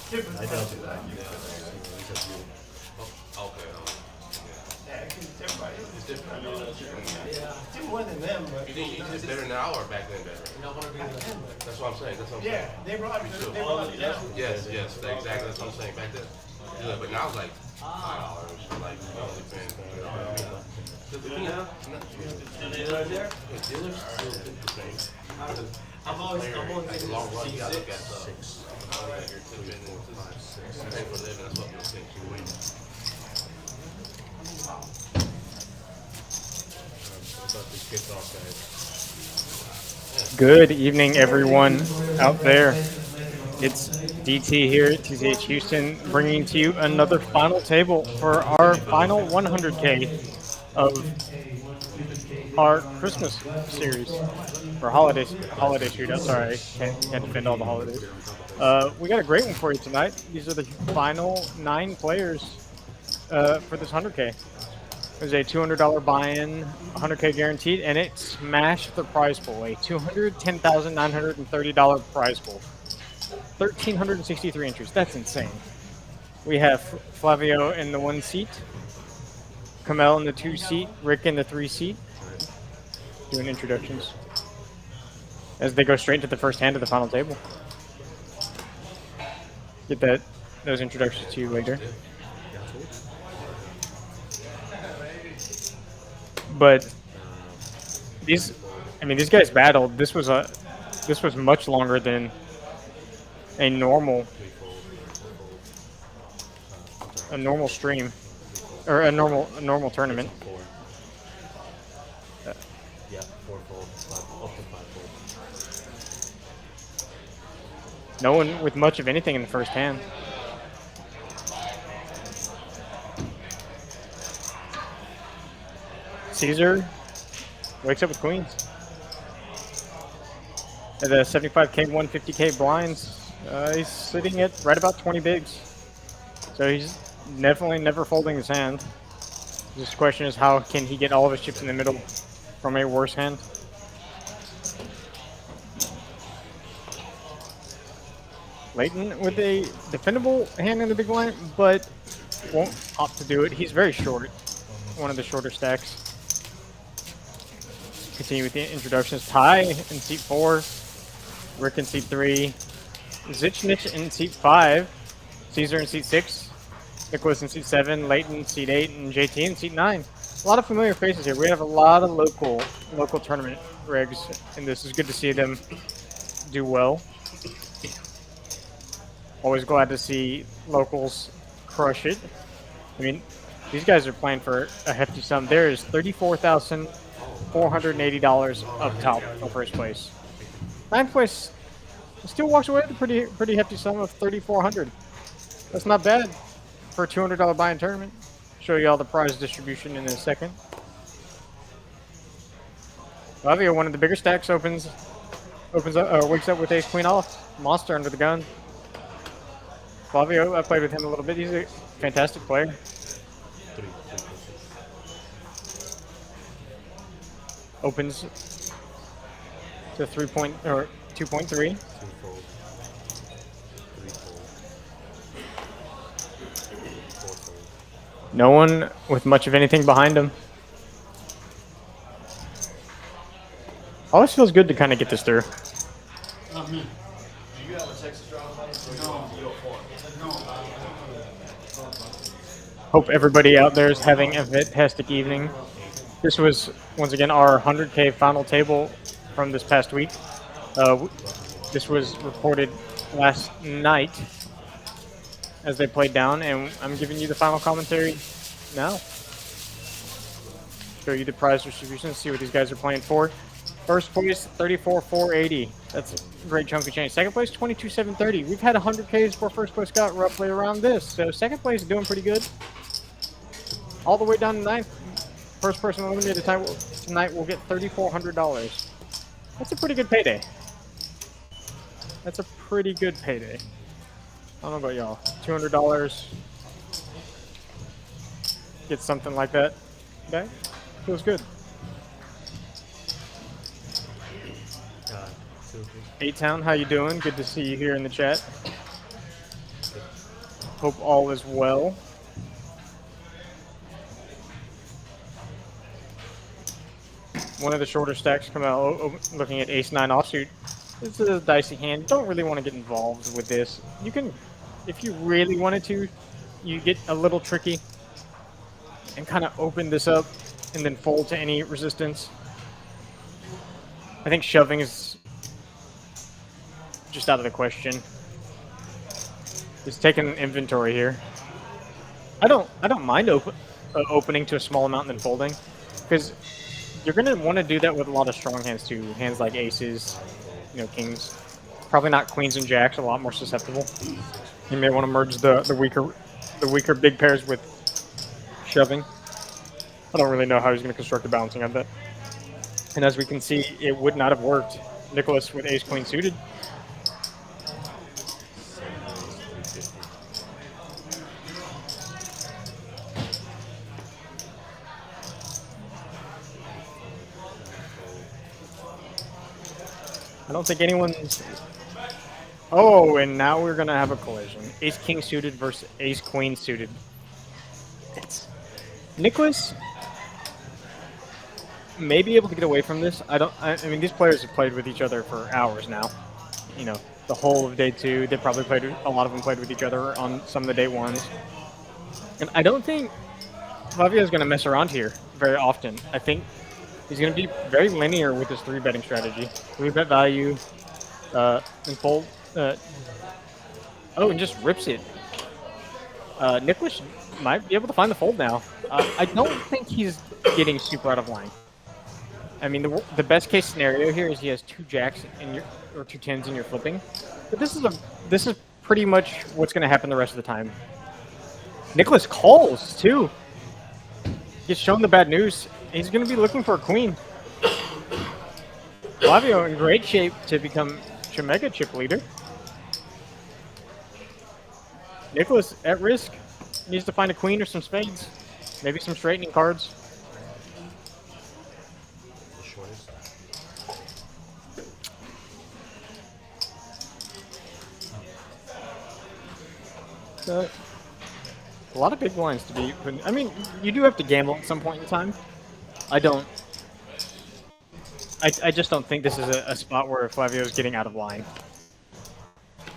I don't do that. Okay. Yeah, everybody. It's different. I know. Two more than them, but You think it's better now or back then better? That's what I'm saying. That's what I'm saying. yeah, they brought it down. Yes, exactly. That's what I'm saying. Back then. Yeah, but now it's like $5. Like, dealers still think the same. I'm always Like the long run, you gotta look at the money that you're tipping into pay for a living. That's what people think you win. About this kickoff, guys. Good evening, everyone out there. It's DT here at TCH Houston, bringing to you another final table for our final 100K of our Christmas series, or holiday shootout. Sorry, can't defend all the holidays. We got a great one for you tonight. These are the final 9 players for this 100K. There's a $200 buy-in, 100K guaranteed, and it smashed the prize pool, a $210,930 prize pool. 1,363 entries. That's insane. We have Flavio in the 1 seat, Kamel in the 2 seat, Rick in the 3 seat. Doing introductions as they go straight to the first hand of the final table. Get those introductions to you later. But these guys battled. This was much longer than a normal stream or a normal tournament. Yeah, 4-fold, up to 5-fold. No one with much of anything in the first hand. Caesar wakes up with queens. At the 75K, 150K blinds, he's sitting at right about 20 bigs. So he's definitely never folding his hand. This question is, how can he get all of his chips in the middle from a worse hand? Leighton with a defendable hand in the big blind, but won't opt to do it. He's very short, one of the shorter stacks. Continue with the introductions. Ty in seat 4, Rick in seat 3, Zichnich in seat 5, Caesar in seat 6, Nicholas in seat 7, Leighton in seat 8, and JT in seat 9. A lot of familiar faces here. We have a lot of local tournament regs, and this is good to see them do well. Always glad to see locals crush it. I mean, these guys are playing for a hefty sum. There is $34,480 up top for first place. 9th place still walks away with a pretty hefty sum of $3,400. That's not bad for a $200 buy-in tournament. Show you all the prize distribution in a second. Flavio, one of the bigger stacks, wakes up with ace queen off. Monster under the gun. Flavio, I played with him a little bit. He's a fantastic player. Opens to 2.3. No one with much of anything behind him. Always feels good to kind of get this through. Not me. Do you have a Texas driver license? No. Hope everybody out there is having a fantastic evening. This was, once again, our 100K final table from this past week. This was reported last night as they played down, and I'm giving you the final commentary now. Show you the prize distribution, see what these guys are playing for. First place, 34,480. That's a great chunk of change. Second place, 22,730. We've had 100Ks before first place got roughly around this, so second place is doing pretty good. All the way down to 9th. First person eliminated tonight will get $3,400. That's a pretty good payday. That's a pretty good payday. I don't know about y'all. $200. Get something like that. Okay? Feels good. 8-Town, how you doing? Good to see you here in the chat. Hope all is well. One of the shorter stacks come out looking at ace-9 offsuit. This is a dicey hand. Don't really want to get involved with this. You can, if you really wanted to, you get a little tricky and kind of open this up and then fold to any resistance. I think shoving is just out of the question. It's taking inventory here. I don't mind opening to a small amount and then folding, because you're gonna want to do that with a lot of strong hands too. Hands like aces, you know, kings. Probably not queens and jacks. A lot more susceptible. You may want to merge the weaker big pairs with shoving. I don't really know how he's going to construct a balancing on that. And as we can see, it would not have worked. Nicholas with ace queen suited. I don't think anyone's... Oh, and now we're going to have a collision. Ace-king suited versus ace-queen suited. Nicholas may be able to get away from this. I mean, these players have played with each other for hours now. You know, the whole of day 2. They probably played, a lot of them played with each other on some of the day 1s. And I don't think Flavio is going to mess around here very often. I think he's going to be very linear with his 3-betting strategy. 3-bet value, and fold. Oh, and just rips it. Nicholas might be able to find the fold now. I don't think he's getting super out of line. I mean, the best case scenario here is he has 2 jacks in your, or 2 10s in your flipping. But this is pretty much what's going to happen the rest of the time. Nicholas calls too. Gets shown the bad news. He's going to be looking for a queen. Flavio in great shape to become Chimega chip leader. Nicholas at risk. Needs to find a queen or some spades. Maybe some straightening cards. A lot of big blinds to be put in. I mean, you do have to gamble at some point in time. I just don't think this is a spot where Flavio is getting out of line.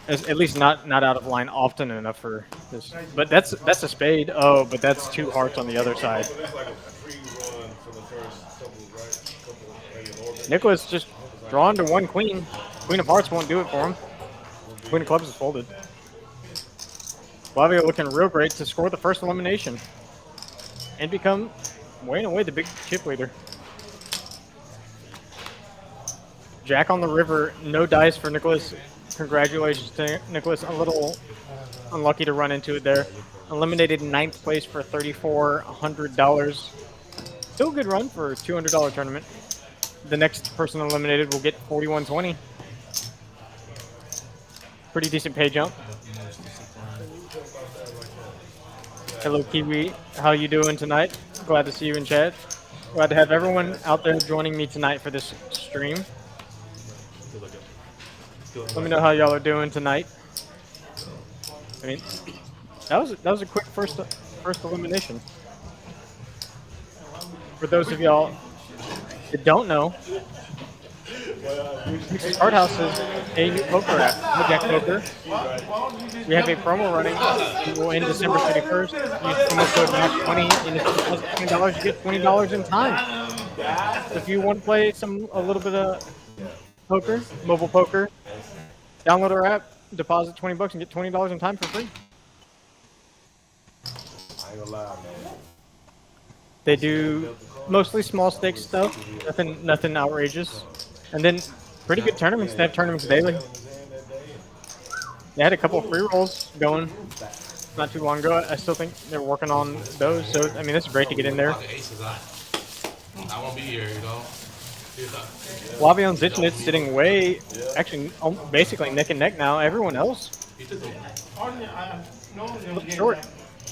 At least not out of line often enough for this. But that's a spade. Oh, but that's 2 hearts on the other side. Nicholas just drawn to 1 queen. Queen of hearts won't do it for him. Queen of clubs is folded. Flavio looking real great to score the first elimination and become way and away the big chip leader. Jack on the river, no dice for Nicholas. Congratulations to Nicholas. A little unlucky to run into it there. Eliminated 9th place for $3,400. Still a good run for a $200 tournament. The next person eliminated will get $4,120. Pretty decent pay jump. Hello, Kiwi. How you doing tonight? Glad to see you in chat. Glad to have everyone out there joining me tonight for this stream. Let me know how y'all are doing tonight. I mean, that was a quick first elimination. For those of y'all that don't know, Mix's Card House is a new poker app, Jack Poker. We have a promo running. It will end December 31st. Use promo code MAX20, and if you deposit $20, you get $20 in time. So if you want to play a little bit of poker, mobile poker, download our app, deposit $20 and get $20 in time for free. I ain't gonna lie, man. They do mostly small stakes stuff, nothing outrageous, and then pretty good tournaments. They have tournaments daily. They had a couple of free rolls going not too long ago. I still think they're working on those. So I mean, it's great to get in there. I won't be here, you know. Flavio and Zitchnitz sitting way, actually, basically neck and neck now. Everyone else short.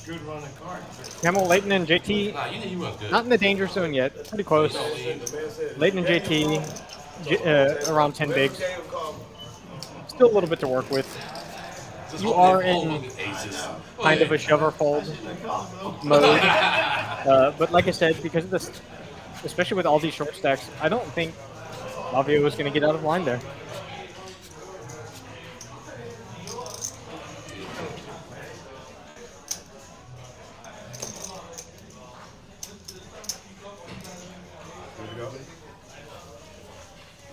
Good run of cards. Camel, Leighton, and JT, not in the danger zone yet. Pretty close. Leighton and JT, around 10 bigs. Still a little bit to work with. Just you hope they are fold in with aces. kind of a shover fold mode. But like I said, because of this, especially with all these short stacks, I don't think Flavio was going to get out of line there.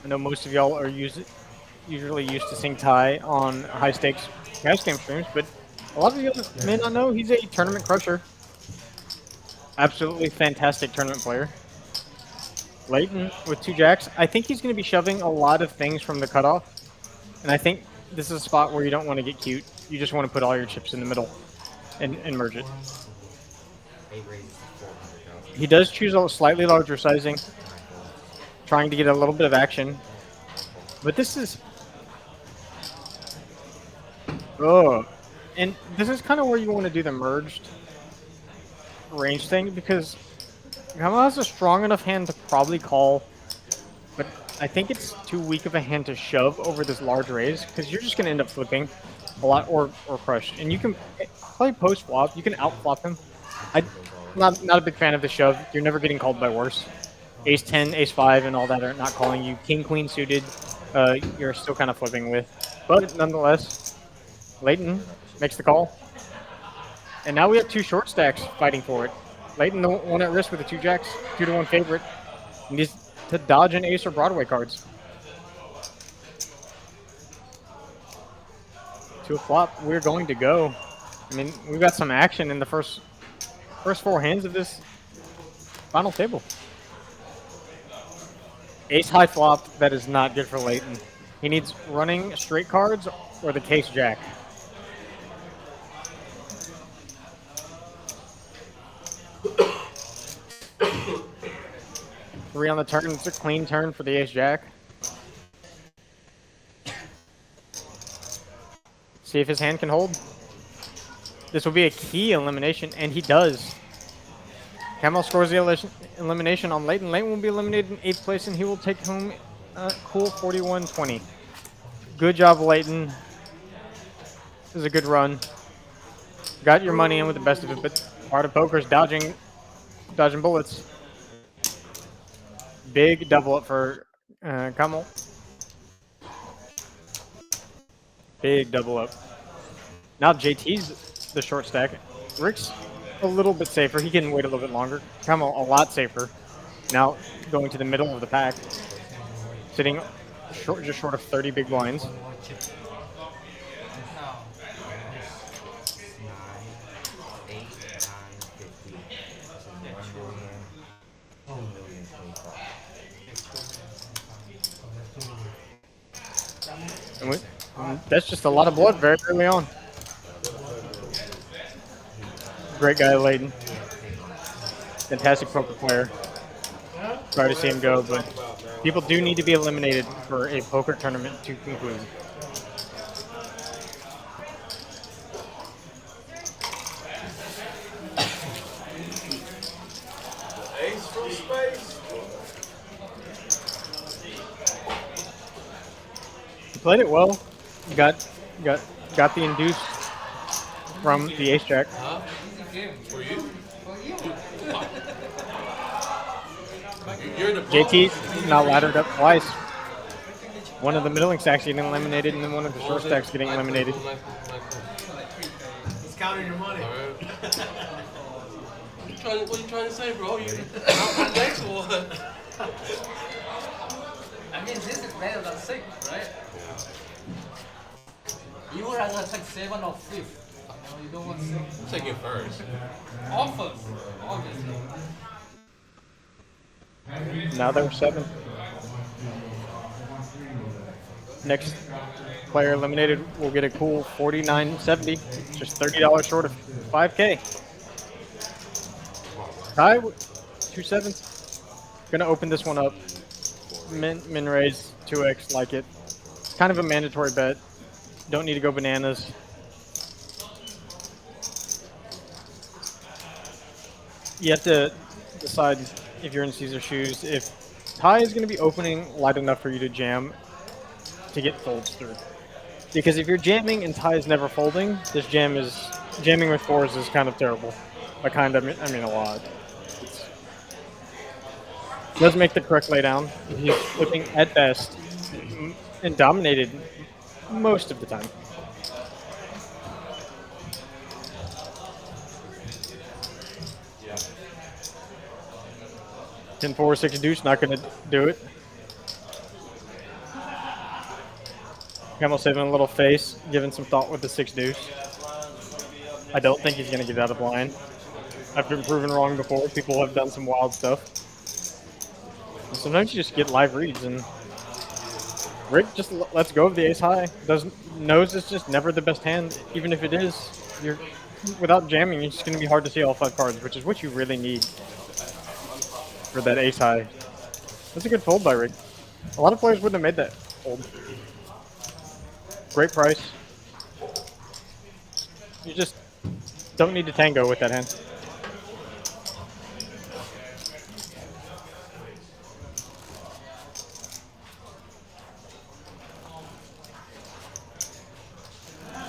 I know most of y'all are usually used to seeing Ty on high stakes cash game streams, but a lot of you may not know he's a tournament crusher. Absolutely fantastic tournament player. Leighton with 2 jacks. I think he's going to be shoving a lot of things from the cutoff, and I think this is a spot where you don't want to get cute. You just want to put all your chips in the middle and merge it. He does choose a slightly larger sizing, trying to get a little bit of action. But this is... Oh. And this is kind of where you want to do the merged range thing, because Kamal has a strong enough hand to probably call, but I think it's too weak of a hand to shove over this large raise, because you're just going to end up flipping a lot or crushed. And you can play post-flop, you can out-flop him. I'm not a big fan of the shove. You're never getting called by worse. Ace 10, Ace 5, and all that are not calling you. King, Queen suited, you're still kind of flipping with. But nonetheless, Leighton makes the call. And now we have 2 short stacks fighting for it. Leighton, the one at risk with the 2 jacks, 2-1 favorite. He needs to dodge an ace or Broadway cards. To a flop, we're going to go. I mean, we've got some action in the first 4 hands of this final table. Ace high flop, that is not good for Leighton. He needs running straight cards or the case jack. Three on the turn, it's a clean turn for the ace jack. See if his hand can hold. This will be a key elimination, and he does. Kamal scores the elimination on Leighton. Leighton will be eliminated in 8th place, and he will take home a cool 41-20. Good job, Leighton. This is a good run. Got your money in with the best of it, but part of poker is dodging bullets. Big double up for Kamal. Big double up. Now JT's the short stack. Rick's a little bit safer. He can wait a little bit longer. Kamal a lot safer. Now going to the middle of the pack. Sitting just short of 30 big blinds. And that's just a lot of blood very early on. Great guy, Leighton. Fantastic poker player. Sorry to see him go, but people do need to be eliminated for a poker tournament to conclude. Ace from space. He played it well. Got the induced from the ace jack. Huh? For you? You're the JT now laddered up twice. One of the middling stacks getting eliminated, and then one of the short stacks getting eliminated. He's counting your money. What are you trying to say, bro? I'm next one. I mean, this is better than 6, right? You would rather take 7 or 5. No, you don't want 6. I'm taking first. Often, obviously. Now they're 7. Next player eliminated will get a cool $49.70, just $30 short of 5K. Ty, 2 7s. Gonna open this one up. Min raise 2x, like it. Kind of a mandatory bet. Don't need to go bananas. You have to decide if you're in Caesar's shoes, if Ty is going to be opening light enough for you to jam to get folds through. Because if you're jamming and Ty is never folding, this jamming with fours is kind of terrible. By kind, I mean a lot. It does make the correct laydown. He's flipping at best and dominated most of the time. Yeah. 10-4, 6 deuce, not gonna do it. Camel saving a little face, giving some thought with the 6 deuce. I don't think he's gonna get out of line. I've been proven wrong before. People have done some wild stuff. And sometimes you just get live reads, and Rick just lets go of the ace high. Knows it's just never the best hand. Even if it is, without jamming, it's just gonna be hard to see all 5 cards, which is what you really need for that ace high. That's a good fold by Rick. A lot of players wouldn't have made that fold. Great price. You just don't need to tango with that hand.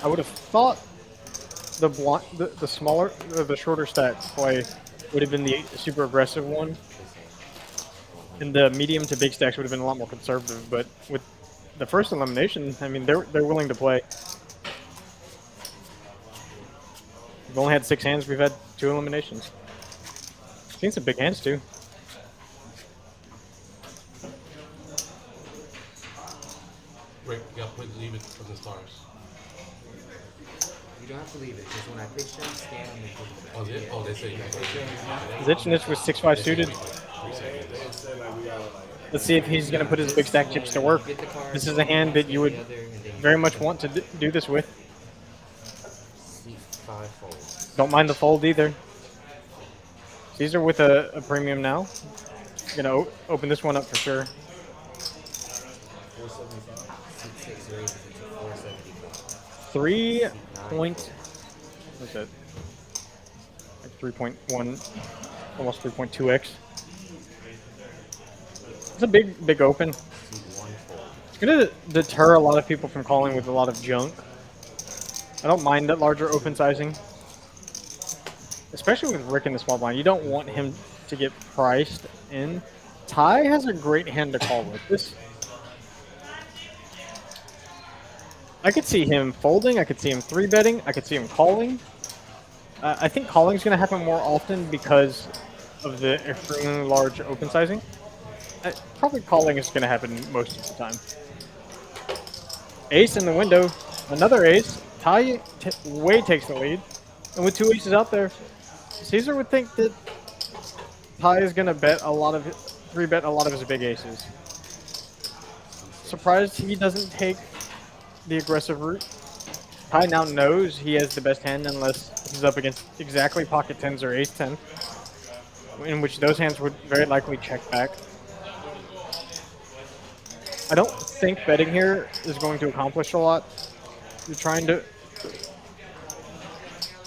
I would have thought the smaller, the shorter stack play would have been the super aggressive one, and the medium to big stacks would have been a lot more conservative. But with the first elimination, I mean, they're willing to play. We've only had 6 hands. We've had 2 eliminations. Seen some big hands too. Rick, you gotta leave it from the stars. You don't have to leave it, because when I pitch them, scan them and put them. Oh, they, oh, they say you can Zichnich was 6-5 suited. Let's see if he's going to put his big stack chips to work. This is a hand that you would very much want to do this with. C5 fold. Don't mind the fold either. Caesar with a premium now. Going to open this one up for sure. 6-6 raises it to 475. 3 point, what's that? Like 3.1, almost 3.2x. It's a big open. It's gonna deter a lot of people from calling with a lot of junk. I don't mind that larger open sizing, especially with Rick in the small blind. You don't want him to get priced in. Ty has a great hand to call with. This, I could see him folding. I could see him 3-betting. I could see him calling. I think calling is going to happen more often because of the extremely large open sizing. Probably calling is going to happen most of the time. Ace in the window. Another ace. Ty way takes the lead. And with 2 aces out there, Caesar would think that Ty is going to bet a lot of 3-bet a lot of his big aces. Surprised he doesn't take the aggressive route. Ty now knows he has the best hand unless he's up against exactly pocket 10s or ace 10, in which those hands would very likely check back. I don't think betting here is going to accomplish a lot. You're trying to...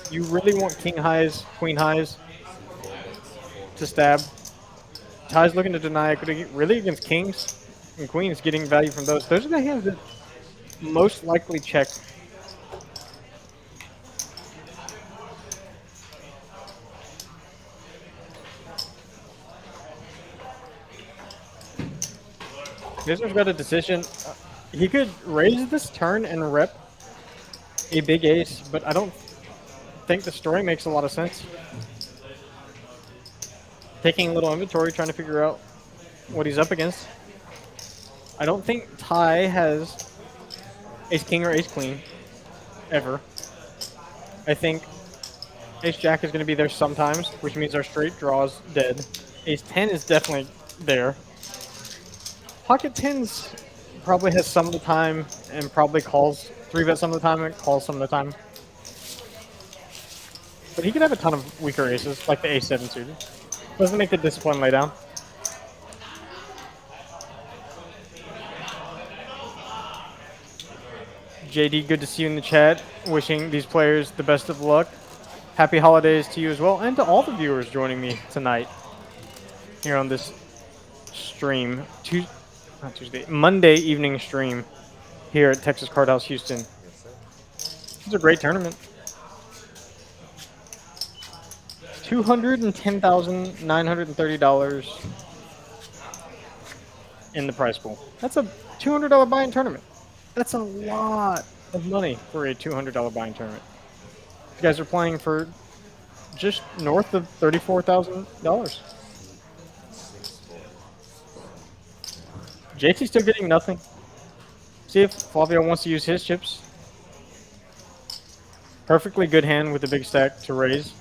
You really want king highs, queen highs to stab. Ty's looking to deny equity really against kings and queens, getting value from those. Those are the hands that most likely check. Caesar's got a decision. He could raise this turn and rep a big ace, but I don't think the story makes a lot of sense. Taking a little inventory, trying to figure out what he's up against. I don't think Ty has ace king or ace queen ever. I think ace jack is going to be there sometimes, which means our straight draw is dead. Ace 10 is definitely there. Pocket 10s probably has some of the time and probably calls 3-bet some of the time and calls some of the time. But he could have a ton of weaker aces, like the ace 7 suited. Doesn't make the discipline lay down. JD, good to see you in the chat. Wishing these players the best of luck. Happy holidays to you as well, and to all the viewers joining me tonight here on this stream. Monday evening stream here at Texas Card House Houston. It's a great tournament. $210,930 in the prize pool. That's a $200 buy-in tournament. That's a lot of money for a $200 buy-in tournament. You guys are playing for just north of $34,000. JT's still getting nothing. See if Flavio wants to use his chips. Perfectly good hand with the big stack to raise.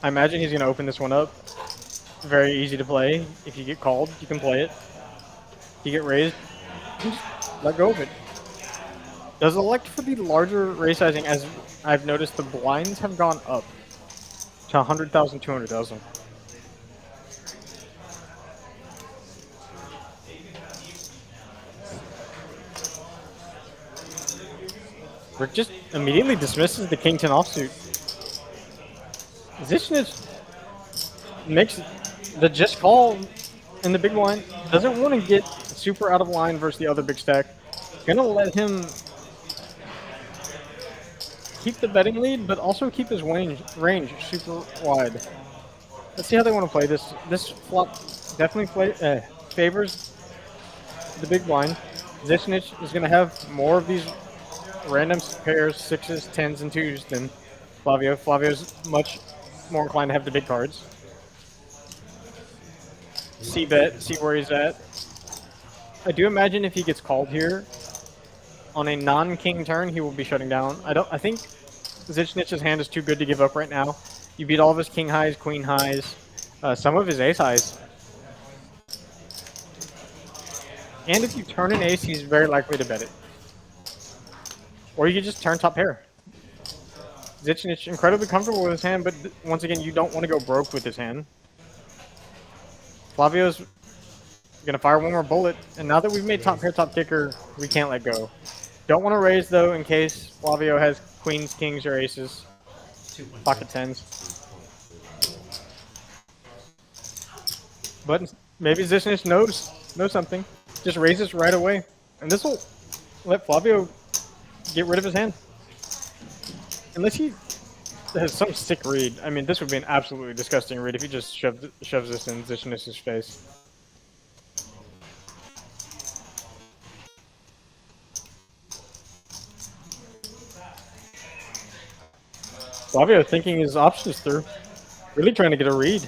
I imagine he's going to open this one up. Very easy to play. If you get called, you can play it. If you get raised, just let go of it. Does elect for the larger raise sizing, as I've noticed the blinds have gone up to 100,000, 200,000. Rick just immediately dismisses the King 10 offsuit. Zichnich makes the just call in the big blind. Doesn't want to get super out of line versus the other big stack. Gonna let him keep the betting lead, but also keep his range super wide. Let's see how they want to play this. This flop definitely favors the big blind. Zichnich is gonna have more of these random pairs, 6s, 10s, and 2s than Flavio. Flavio's much more inclined to have the big cards. See bet, see where he's at. I do imagine if he gets called here on a non-king turn, he will be shutting down. I think Zichnich's hand is too good to give up right now. You beat all of his king highs, queen highs, some of his ace highs. And if you turn an ace, he's very likely to bet it. Or you could just turn top pair. Zichnich incredibly comfortable with his hand, but once again, you don't want to go broke with his hand. Flavio's gonna fire one more bullet, and now that we've made top pair, top kicker, we can't let go. Don't want to raise though, in case Flavio has queens, kings, or aces. Pocket tens. But maybe Zichnich knows something. Just raises right away, and this will let Flavio get rid of his hand. Unless he has some sick read. I mean, this would be an absolutely disgusting read if he just shoves this in Zichnich's face. Flavio thinking his options through. Really trying to get a read.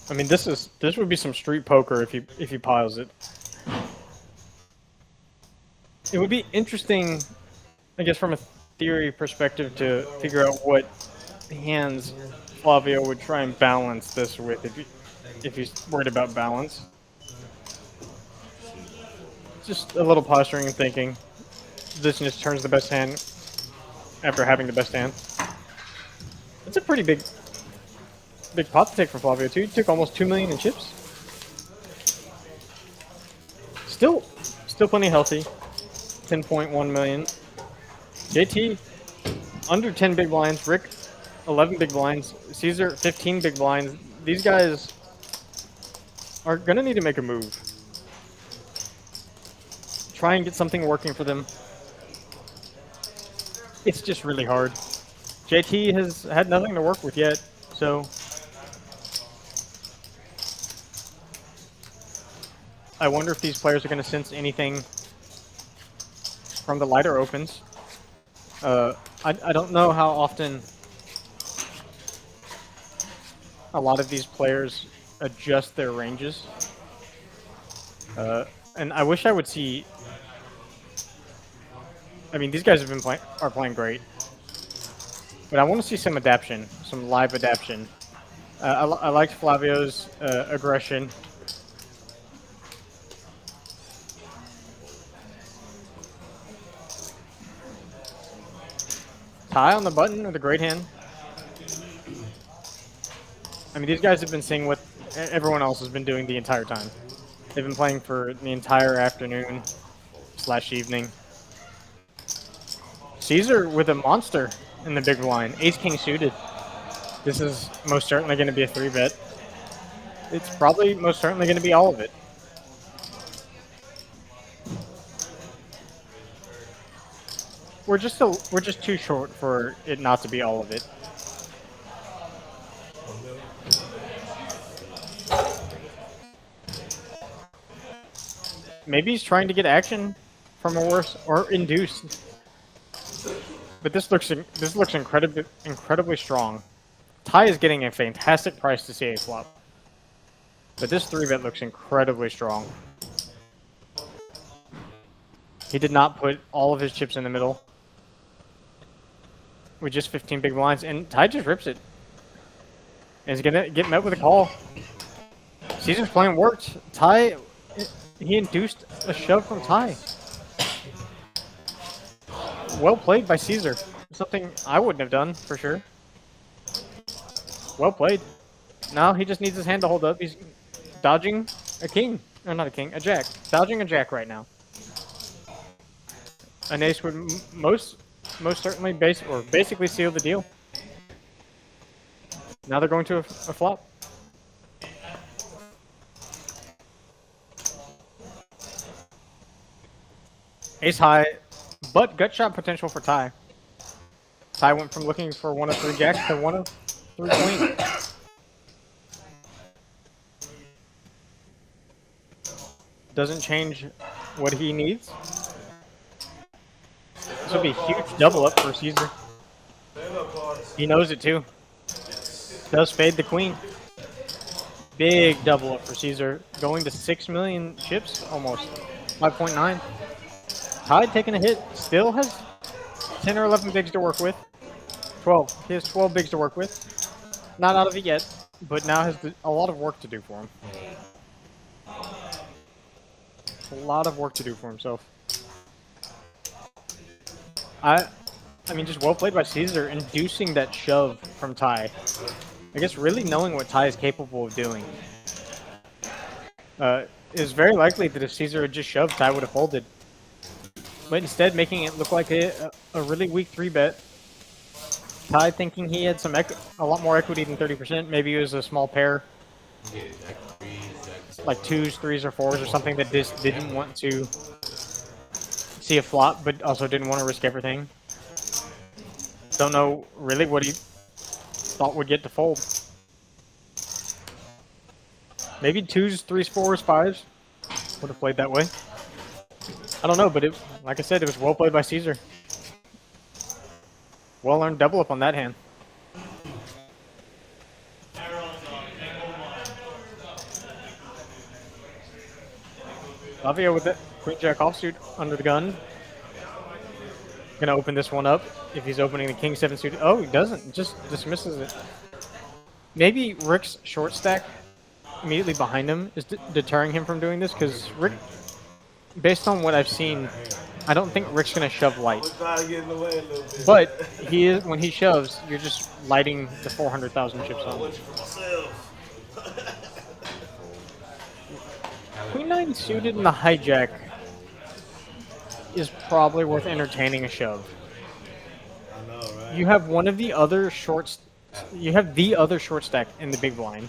I mean, this would be some street poker if he piles it. It would be interesting, I guess, from a theory perspective, to figure out what hands Flavio would try and balance this with if he's worried about balance. Just a little posturing and thinking. This just turns the best hand after having the best hand. It's a pretty big pot to take for Flavio too. He took almost 2 million in chips. Still plenty healthy. 10.1 million. JT under 10 big blinds. Rick 11 big blinds. Caesar 15 big blinds. These guys are gonna need to make a move. Try and get something working for them. It's just really hard. JT has had nothing to work with yet, so I wonder if these players are going to sense anything from the lighter opens. I don't know how often a lot of these players adjust their ranges. And I wish I would see. I mean, these guys are playing great, but I want to see some adaptation, some live adaptation. I liked Flavio's aggression. Tie on the button with a great hand. I mean, these guys have been seeing what everyone else has been doing the entire time. They've been playing for the entire afternoon / evening. Caesar with a monster in the big blind. Ace King suited. This is most certainly going to be a 3-bet. It's probably most certainly going to be all of it. We're just too short for it not to be all of it. Maybe he's trying to get action from a worse or induced. But this looks incredibly strong. Ty is getting a fantastic price to see a flop. But this 3-bet looks incredibly strong. He did not put all of his chips in the middle. With just 15 big blinds, and Ty just rips it. And he's gonna get met with a call. Caesar's plan worked. Ty, he induced a shove from Ty. Well played by Caesar. Something I wouldn't have done, for sure. Well played. Now he just needs his hand to hold up. He's dodging a king. Or not a king, a jack. Dodging a jack right now. An ace would most certainly basically seal the deal. Now they're going to a flop. Ace high, but gut shot potential for Ty. Ty went from looking for 1 of 3 jacks to 1 of 3 queens. Doesn't change what he needs. This will be a huge double up for Caesar. He knows it too. Does fade the queen. Big double up for Caesar. Going to 6 million chips, almost. 5.9. Ty taking a hit. Still has 10 or 11 bigs to work with. 12. He has 12 bigs to work with. Not out of it yet, but now has a lot of work to do for him. A lot of work to do for himself. I mean, just well played by Caesar, inducing that shove from Ty. I guess really knowing what Ty is capable of doing. It's very likely that if Caesar had just shoved, Ty would have folded. But instead, making it look like a really weak 3-bet. Ty thinking he had a lot more equity than 30%. Maybe it was a small pair. Like 2s, 3s, or 4s, or something that just didn't want to see a flop, but also didn't want to risk everything. Don't know really what he thought would get to fold. Maybe 2s, 3s, 4s, 5s would have played that way. I don't know, but like I said, it was well played by Caesar. Well earned double up on that hand. Flavio with the Queen Jack offsuit under the gun. Gonna open this one up. If he's opening the King 7 suit. Oh, he doesn't. Just dismisses it. Maybe Rick's short stack immediately behind him is deterring him from doing this, because Rick, based on what I've seen, I don't think Rick's gonna shove light. But he is, when he shoves, you're just lighting the 400,000 chips on. Queen 9 suited in the hijack is probably worth entertaining a shove. I know, right? You have one of the other shorts. You have the other short stack in the big blind,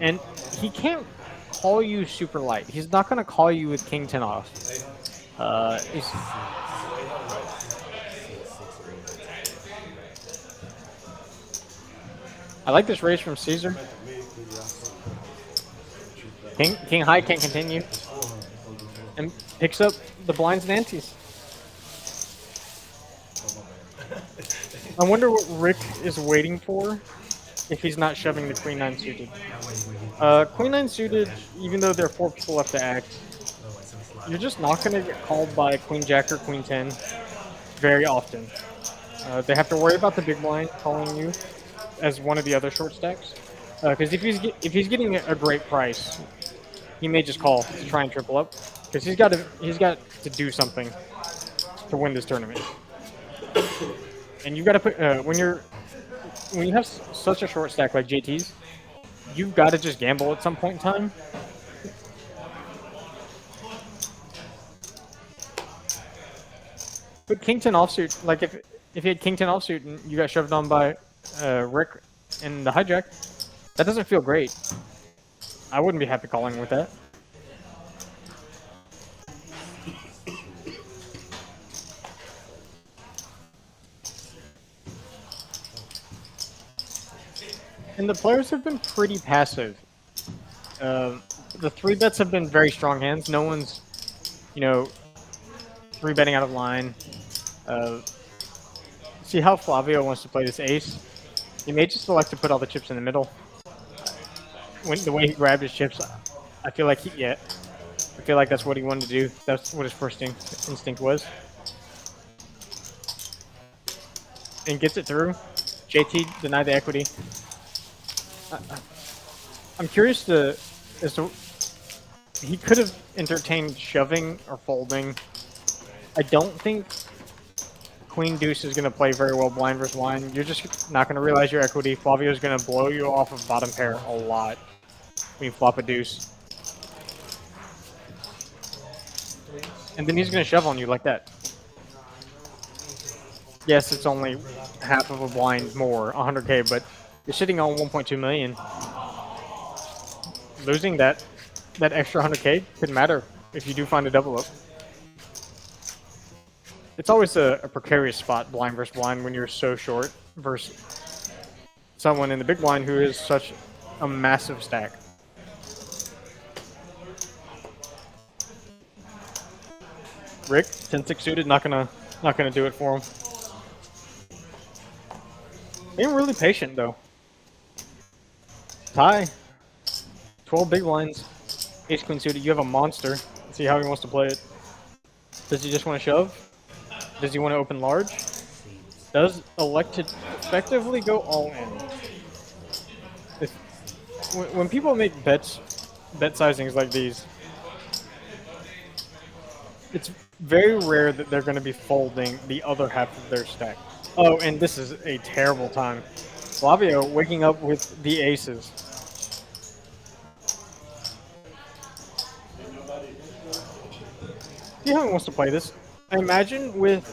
and he can't call you super light. He's not gonna call you with King 10 off. I like this raise from Caesar. King high can't continue, and picks up the blinds and antes. I wonder what Rick is waiting for if he's not shoving the Queen 9 suited. Queen 9 suited, even though there are 4 people left to act, you're just not going to get called by Queen Jack or Queen 10 very often. They have to worry about the big blind calling you as one of the other short stacks. Because if he's getting a great price, he may just call to try and triple up. Because he's got to do something to win this tournament. And you've got to put when you have such a short stack like JT's, you've got to just gamble at some point in time. But King 10 offsuit, like if you had King 10 offsuit and you got shoved on by Rick in the hijack. That doesn't feel great. I wouldn't be happy calling with that. And the players have been pretty passive. The 3-bets have been very strong hands. No one's, 3-betting out of line. See how Flavio wants to play this ace? He may just select to put all the chips in the middle. The way he grabbed his chips, I feel like I feel like that's what he wanted to do. That's what his first instinct was. And gets it through. JT denied the equity. I'm curious as to he could have entertained shoving or folding. I don't think Queen Deuce is going to play very well blind versus blind. You're just not going to realize your equity. Flavio is going to blow you off of bottom pair a lot when you flop a deuce. And then he's going to shove on you like that. Yes, it's only half of a blind more, 100k, but you're sitting on 1.2 million. Losing that extra 100k could matter if you do find a double up. It's always a precarious spot, blind versus blind, when you're so short versus someone in the big blind who is such a massive stack. Rick, 10-6 suited, not gonna do it for him. Being really patient though. Tie. 12 big blinds. Ace Queen suited. You have a monster. Let's see how he wants to play it. Does he just want to shove? Does he want to open large? Does elect to effectively go all in. When people make bet sizings like these, it's very rare that they're going to be folding the other half of their stack. Oh, and this is a terrible time. Flavio waking up with the aces. See how he wants to play this. I imagine with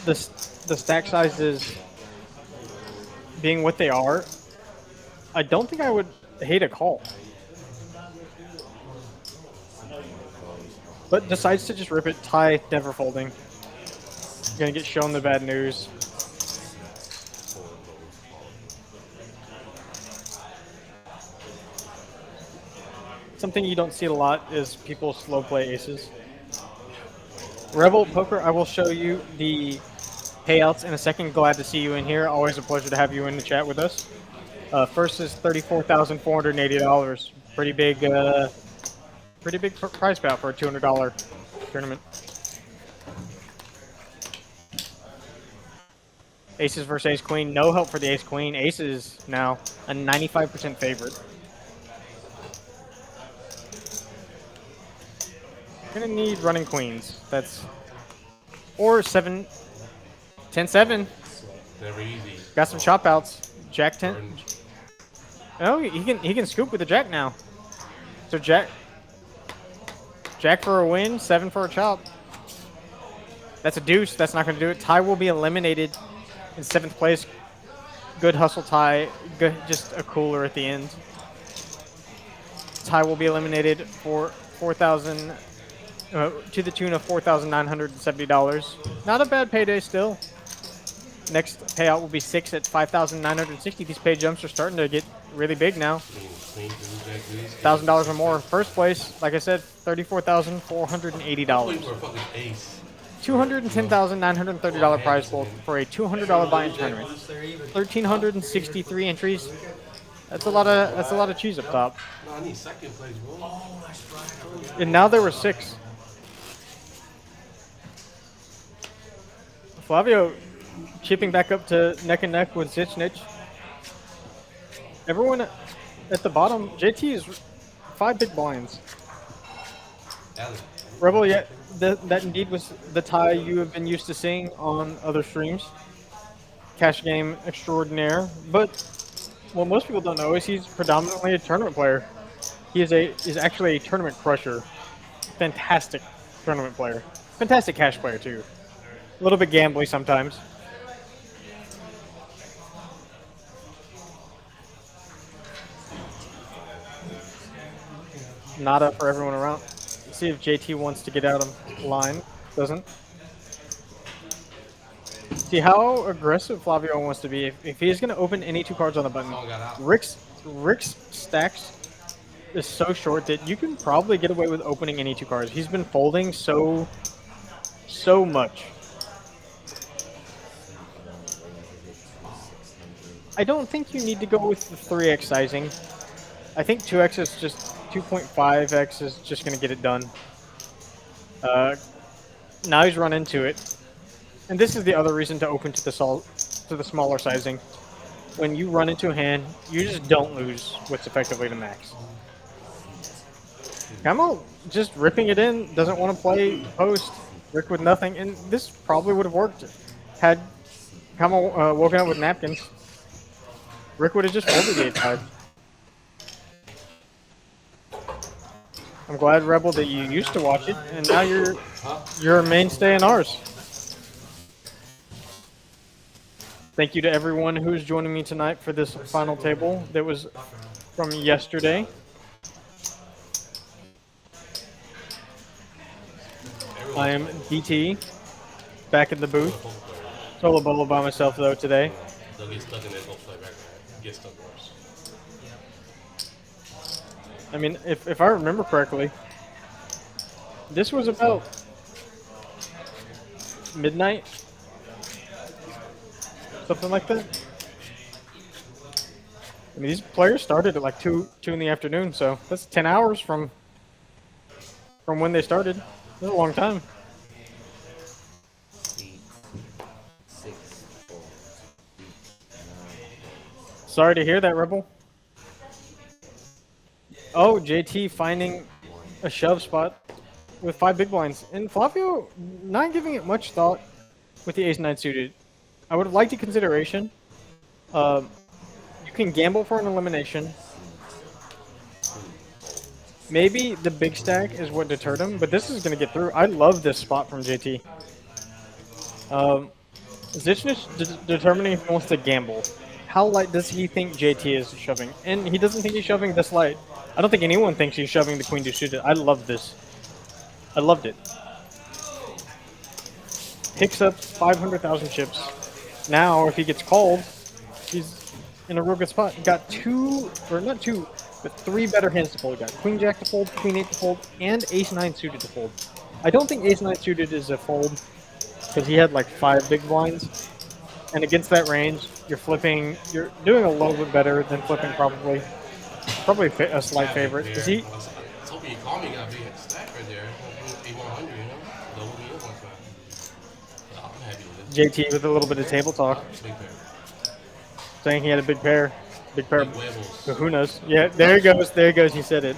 the stack sizes being what they are, I don't think I would hate a call. But decides to just rip it. Tie, never folding. Gonna get shown the bad news. Something you don't see a lot is people slow play aces. Rebel Poker, I will show you the payouts in a second. Glad to see you in here. Always a pleasure to have you in the chat with us. First is $34,480. Pretty big prize payout for a $200 tournament. Aces versus Ace Queen. No help for the Ace Queen. Ace is now a 95% favorite. Gonna need running queens. That's or 10-7. Never easy. Got some chop outs. Jack 10. Oh, he can scoop with the jack now. So jack for a win, 7 for a chop. That's a deuce. That's not gonna do it. Tie will be eliminated in 7th place. Good hustle, Tie. Good, just a cooler at the end. Tie will be eliminated for 4,000. To the tune of $4,970. Not a bad payday still. Next payout will be 6 at $5,960. These pay jumps are starting to get really big now. $1,000 or more. First place, like I said, $34,480. $210,930 prize pool for a $200 buy-in tournament. 1,363 entries. That's a lot of cheese up top. No, I need second place, bro. And now there were 6. Flavio chipping back up to neck and neck with Zichnich. Everyone at the bottom, JT is 5 big blinds. Rebel, yeah, that indeed was the tie you have been used to seeing on other streams. Cash game extraordinaire. But what most people don't know is he's predominantly a tournament player. He is actually a tournament crusher. Fantastic tournament player. Fantastic cash player too. A little bit gambly sometimes. nada for everyone around. Let's see if JT wants to get out of line. Doesn't. See how aggressive Flavio wants to be. If he's going to open any 2 cards on the button, Someone got out. Rick's stacks is so short that you can probably get away with opening any 2 cards. He's been folding so much. I don't think you need to go with the 3x sizing. I think 2x is just 2.5x is just going to get it done. Now he's run into it. And this is the other reason to open to the smaller sizing. When you run into a hand, you just don't lose what's effectively the max. Kamo just ripping it in, doesn't want to play post. Rick with nothing, and this probably would have worked had Kamo woken up with napkins. Rick would have just folded the 8-5. I'm glad, Rebel, that you used to watch it, and now you're a mainstay in ours. Thank you to everyone who's joining me tonight for this final table that was from yesterday. I am DT, back in the booth. Solo bolo by myself though today. They'll get stuck in there, go play back there. Get stuck worse. I mean, if I remember correctly, this was about midnight, something like that. I mean, these players started at like 2 in the afternoon, so that's 10 hours from when they started. That's a long time. 8, 6, 4, 8, 9. Sorry to hear that, Rebel. Oh, JT finding a shove spot with 5 big blinds. And Flavio not giving it much thought with the ace-9 suited. I would have liked a consideration. You can gamble for an elimination. Maybe the big stack is what deterred him, but this is going to get through. I love this spot from JT. Zichnich determining if he wants to gamble. How light does he think JT is shoving? And he doesn't think he's shoving this light. I don't think anyone thinks he's shoving the queen to shoot it. I love this. I loved it. Picks up 500,000 chips. Now, if he gets called, he's in a real good spot. Got 2, or not 2, but 3 better hands to fold. Got Queen Jack to fold, Queen 8 to fold, and Ace 9 suited to fold. I don't think Ace 9 suited is a fold because he had like 5 big blinds. And against that range, you're doing a little bit better than flipping probably. Probably a slight favorite. Is he? I was hoping you called me. You got a big stack right there. A100, you know? Double me up one time. I'm happy with it. JT with a little bit of table talk, Big pair. saying he had a big pair. Big pair Big of huevos. kahunas. Yeah, there he goes. There he goes. He said it.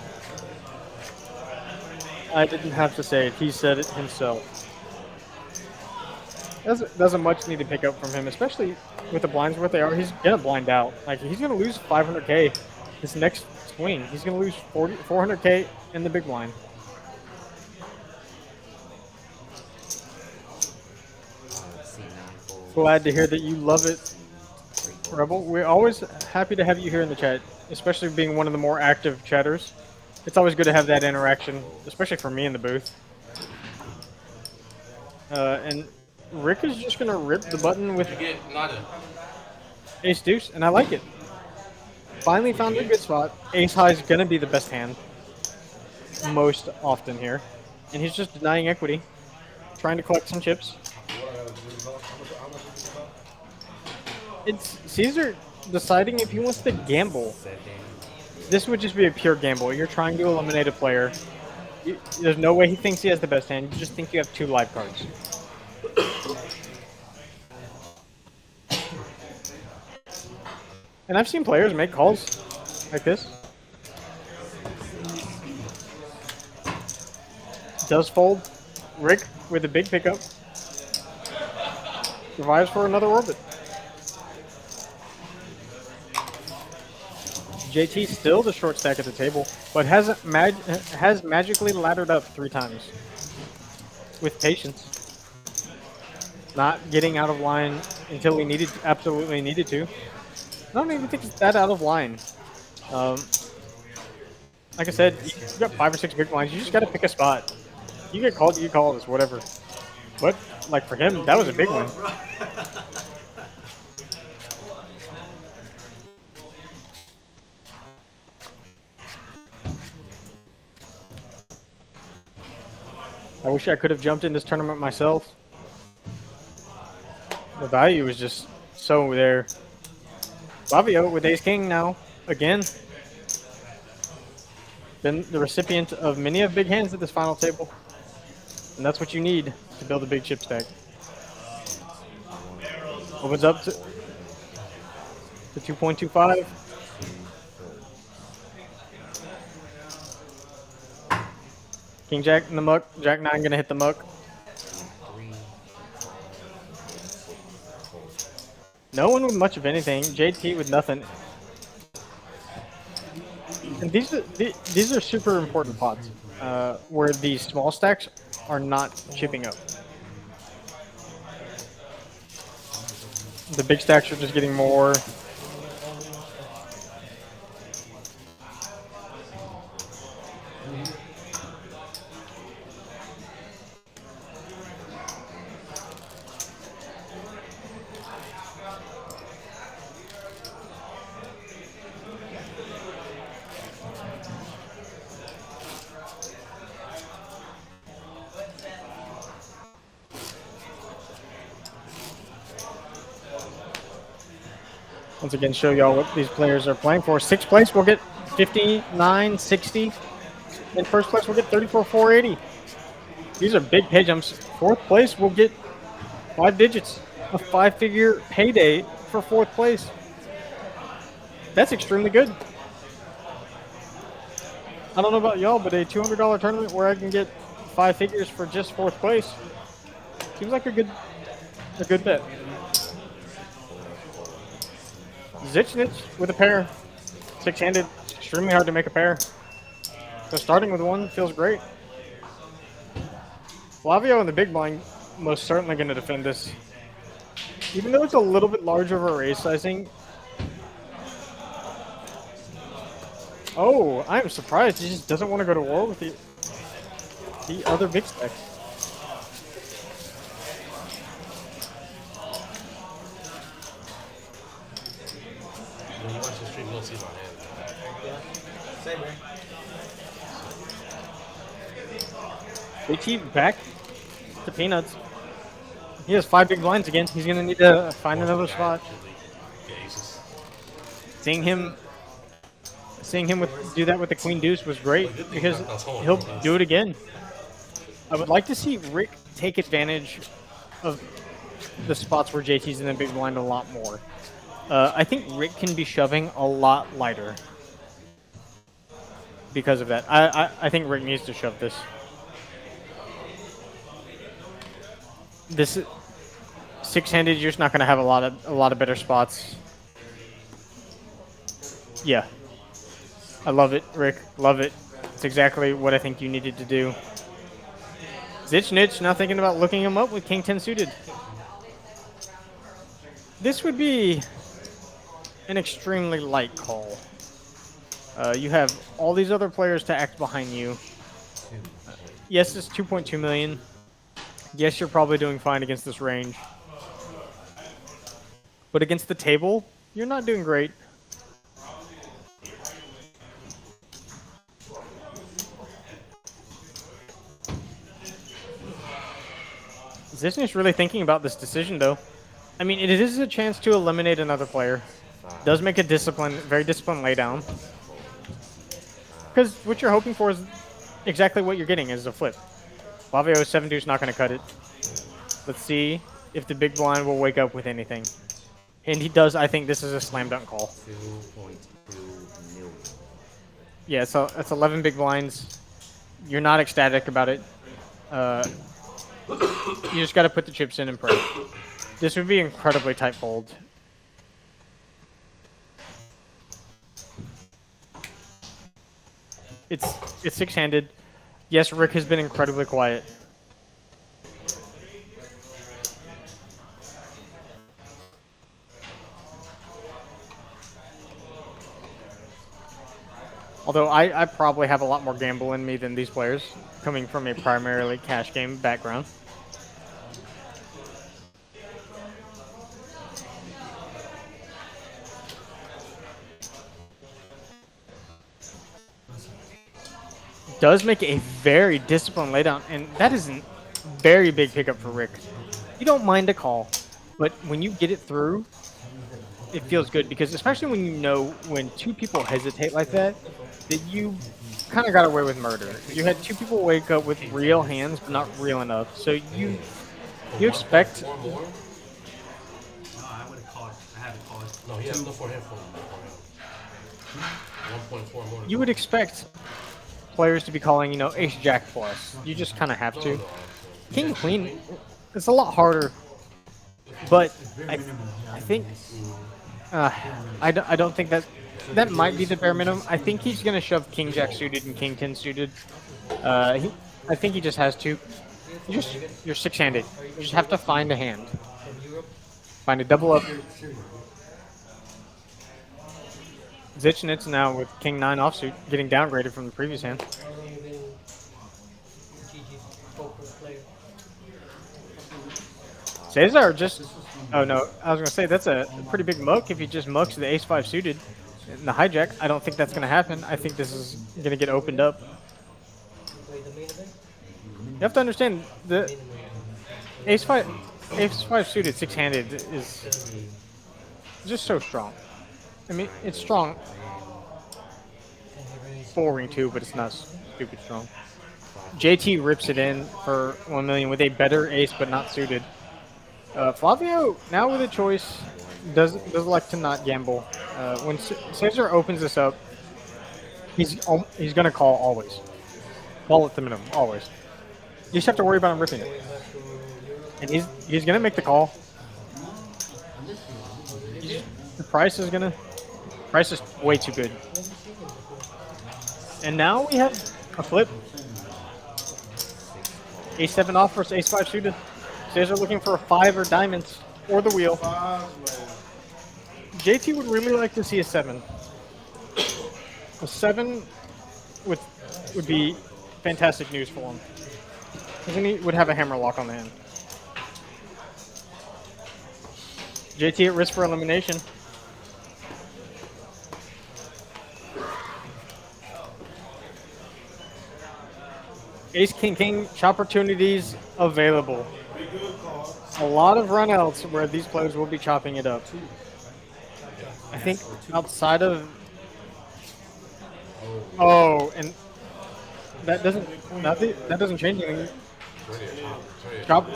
I didn't have to say it. He said it himself. Doesn't much need to pick up from him, especially with the blinds what they are. He's gonna blind out. Like he's gonna lose 500k this next swing. He's gonna lose 400k in the big blind. Glad to hear that you love it, Rebel. We're always happy to have you here in the chat, especially being one of the more active chatters. It's always good to have that interaction, especially for me in the booth. And Rick is just gonna rip the button with You get nada. Ace Deuce, and I like it. Finally found a good spot. Ace High is gonna be the best hand most often here, and he's just denying equity, trying to collect some chips. It's Caesar deciding if he wants to gamble. This would just be a pure gamble. You're trying to eliminate a player. There's no way he thinks he has the best hand. You just think you have 2 live cards. And I've seen players make calls like this. Does fold. Rick with a big pickup. Survives for another orbit. JT still the short stack at the table, but has magically laddered up 3 times. With patience. Not getting out of line until we absolutely needed to. I don't even think it's that out of line. Like I said, you got 5 or 6 big blinds. You just got to pick a spot. You get called, you call us, whatever. But like for him, that was a big one. I wish I could have jumped in this tournament myself. The value was just so there. Flavio with Ace King now, again. Been the recipient of many of big hands at this final table. And that's what you need to build a big chip stack. Opens up to 2.25. King Jack in the muck. Jack 9 gonna hit the muck. No one with much of anything. JT with nothing. And these are super important pots where these small stacks are not chipping up. The big stacks are just getting more. Once again, show y'all what these players are playing for. 6th place will get 59.60. In 1st place, we'll get 34.480. These are big pay jumps. 4th place will get 5 digits. A 5-figure payday for 4th place. That's extremely good. I don't know about y'all, but a $200 tournament where I can get 5 figures for just 4th place seems like a good bet. Zichnich with a pair. 6-handed. Extremely hard to make a pair. So starting with 1 feels great. Flavio in the big blind most certainly going to defend this. Even though it's a little bit larger of a raise sizing. Oh, I'm surprised he just doesn't want to go to war with the other big stacks. When you watch the stream, you'll see my hand. Yeah. Same here. JT back to Peanuts. He has 5 big blinds again. He's going to need to find another spot. Get aces. Seeing him do that with the Queen Deuce was great because he'll do it again. I would like to see Rick take advantage of the spots where JT's in the big blind a lot more. I think Rick can be shoving a lot lighter because of that. I think Rick needs to shove this. This 6-handed, you're just not going to have a lot of better spots. Yeah, I love it, Rick. Love it. It's exactly what I think you needed to do. Zichnich now thinking about looking him up with King 10 suited. This would be an extremely light call. You have all these other players to act behind you. Yes, it's 2.2 million. Yes, you're probably doing fine against this range. But against the table, you're not doing great. Zichnich really thinking about this decision, though. I mean, it is a chance to eliminate another player. Does make a very disciplined laydown. Because what you're hoping for is exactly what you're getting is a flip. Flavio 7-2 is not going to cut it. Let's see if the big blind will wake up with anything. And he does. I think this is a slam dunk call. 2.2 million. Yeah, so it's 11 big blinds. You're not ecstatic about it. You just got to put the chips in and pray. This would be incredibly tight fold. It's 6-handed. Yes, Rick has been incredibly quiet. Although I probably have a lot more gamble in me than these players, coming from a primarily cash game background. Does make a very disciplined laydown, and that is a very big pickup for Rick. You don't mind a call, but when you get it through, it feels good because especially when you know when two people hesitate like that, that you kind of got away with murder. You had two people wake up with real hands, but not real enough. So you expect. Four more? No, I would have called. I haven't called. No, he has no for him. 1.4 more. You would expect players to be calling, you know, ace jack plus. You just kind of have to. King queen, it's a lot harder, but I think I don't think that might be the bare minimum. I think he's gonna shove king jack suited and king 10 suited. I think he just has to. You're six-handed. You just have to find a hand. Find a double up. Zichnitz now with king 9 offsuit, getting downgraded from the previous hand. Cesar just. Oh no, I was gonna say that's a pretty big muck if he just mucks the ace 5 suited in the hijack. I don't think that's gonna happen. I think this is gonna get opened up. You have to understand the ace 5 suited six-handed is just so strong. I mean, it's strong. 4-ring too, but it's not stupid strong. JT rips it in for 1 million with a better ace, but not suited. Flavio now with a choice does like to not gamble. When Cesar opens this up, he's gonna call always. Call at the minimum always. You just have to worry about him ripping it, and he's gonna make the call. The price is way too good. And now we have a flip. Ace 7 off versus ace 5 suited. Cesar looking for a 5 or diamonds or the wheel. JT would really like to see a 7. A 7 would be fantastic news for him. Because then he would have a hammer lock on the hand. JT at risk for elimination. Ace, king, king, opportunities available. A lot of runouts where these players will be chopping it up. I think outside of... Oh, and that doesn't change anything. Chop.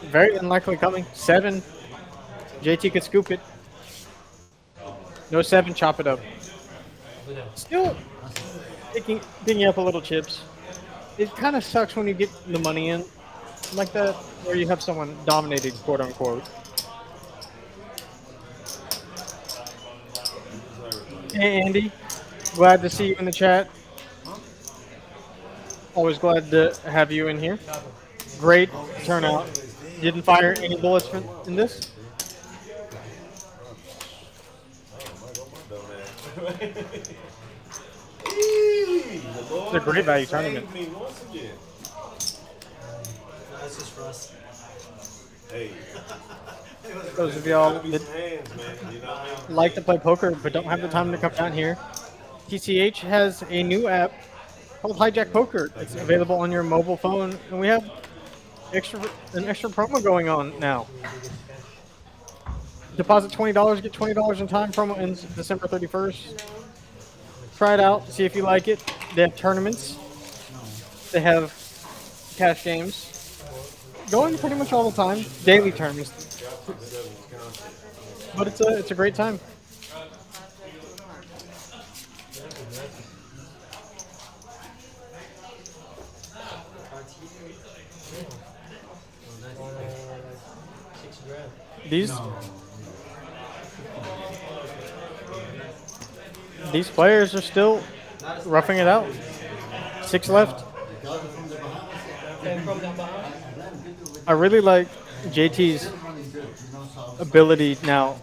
Very unlikely coming. 7. JT could scoop it. No 7, chop it up. Still picking up a little chips. It kind of sucks when you get the money in like that, where you have someone dominated, quote unquote. Hey Andy, glad to see you in the chat. Always glad to have you in here. Great turnout. Didn't fire any bullets in this? It's a great value tournament. That's just for us. Hey, Those of y'all that hands, man. You know what I mean? like to play poker but don't have the time to come down here, TCH has a new app called Hijack Poker. It's available on your mobile phone, and we have an extra promo going on now. Deposit $20, get $20 in time. Promo ends December 31st. Try it out, see if you like it. They have tournaments. They have cash games. Going pretty much all the time. Daily tournaments. But it's a great time. These players are still roughing it out. 6 left. I really like JT's ability now.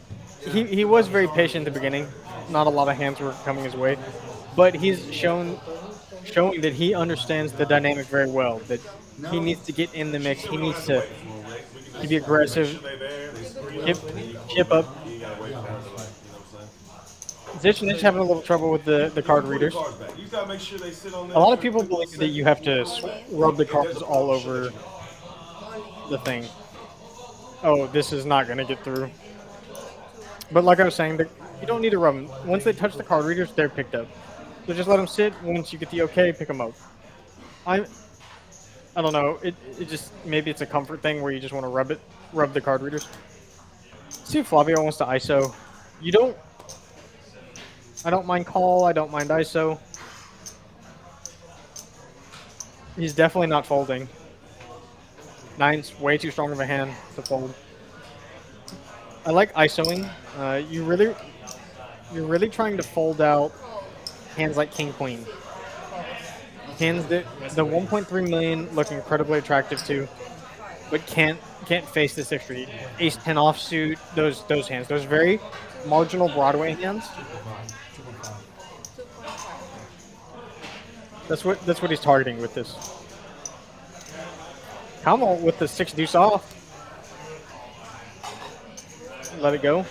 He was very patient at the beginning. not a lot of hands were coming his way, but he's showing that he understands the dynamic very well. That he needs to get in the mix. He needs to be aggressive, They there, they screen chip, up, and you chip up. gotta wait for them to, like, you know what I'm saying? Zichinich having a little trouble with the card readers. Cards back. You gotta make sure they sit on A lot of people believe that you have to rub the cards all over the thing. Oh, this is not going to get through. But like I was saying, you don't need to rub them. Once they touch the card readers, they're picked up. So just let them sit. Once you get the okay, pick them up. I don't know. It just, maybe it's a comfort thing where you just want to rub the card readers. See if Flavio wants to ISO. You don't. I don't mind call. I don't mind ISO. He's definitely not folding. Nine's way too strong of a hand to fold. I like ISOing. You're really trying to fold out hands like King Queen. Hands that the 1.3 million look incredibly attractive to, but can't face this extra Ace 10 offsuit. Those hands, those very marginal Broadway hands. That's what he's targeting with this. Kamal with the 6 deuce off. Let it go.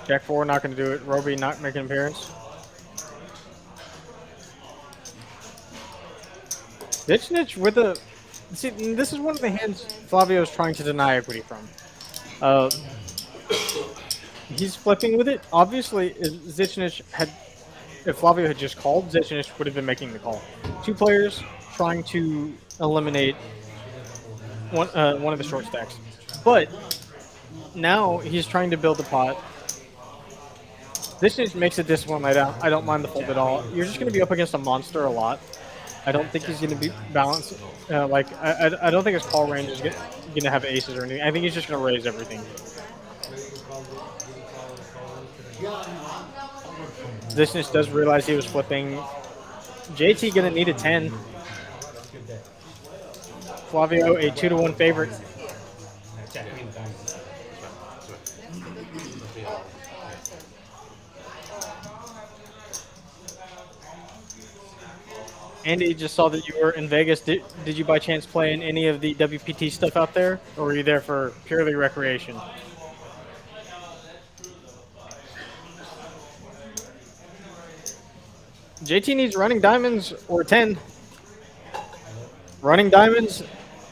Jack 4 not going to do it. Roby not making an appearance. Zichinich with a... See, this is one of the hands Flavio is trying to deny equity from. He's flipping with it. Obviously, Zichinich had... If Flavio had just called, Zichinich would have been making the call. 2 players trying to eliminate one of the short stacks. But now he's trying to build the pot. This just makes it disciplined. I don't mind the fold at all. You're just going to be up against a monster a lot. I don't think he's going to be balanced. I don't think his call range is going to have aces or anything. I think he's just going to raise everything. Zichinich does realize he was flipping. JT going to need a 10. Flavio a 2-1 favorite. Andy, just saw that you were in Vegas. Did you by chance play in any of the WPT stuff out there, or were you there for purely recreation? JT needs running diamonds or 10. Running diamonds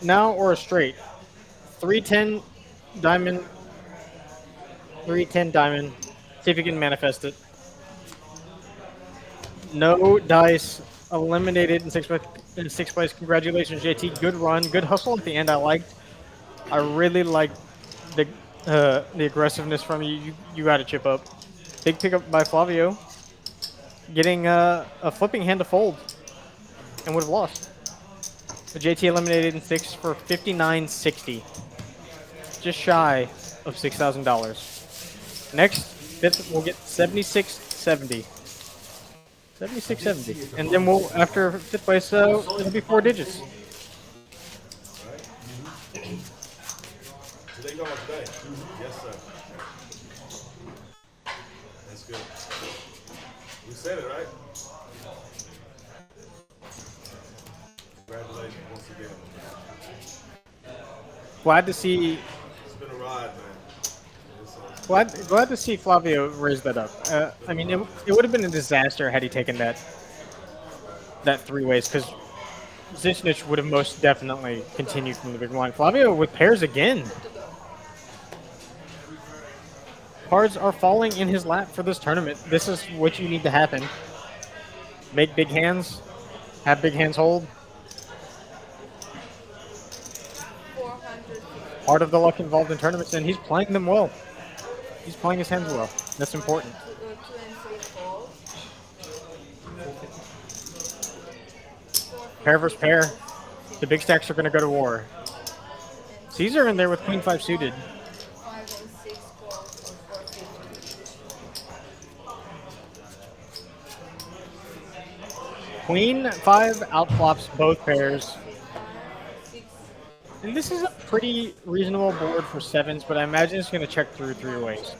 now or a straight. 310 diamond. 310 diamond. See if you can manifest it. No dice. Eliminated in sixth place. Congratulations, JT. Good run. Good hustle at the end. I really liked the aggressiveness from you. You got to chip up. Big pickup by Flavio. Getting a flipping hand to fold. And would have lost. But JT eliminated in 6 for $59.60. Just shy of $6,000. Next, fifth, we'll get $76.70. $76.70. And then we'll, after 5th place, it'll be 4 digits. Today going today? Yes, sir. That's good. We said it, right? Congratulations once again. Glad to see. It's been a ride, man. Glad to see Flavio raise that up. I mean, it would have been a disaster had he taken that 3 ways, because Zichinich would have most definitely continued from the big blind. Flavio with pairs again. Cards are falling in his lap for this tournament. This is what you need to happen. Make big hands. Have big hands hold. Part of the luck involved in tournaments, and he's playing them well. He's playing his hands well. That's important. Pair versus pair. The big stacks are going to go to war. Caesar in there with Queen 5 suited. Queen 5 outflops both pairs. And this is a pretty reasonable board for 7s, but I imagine it's going to check through 3 ways.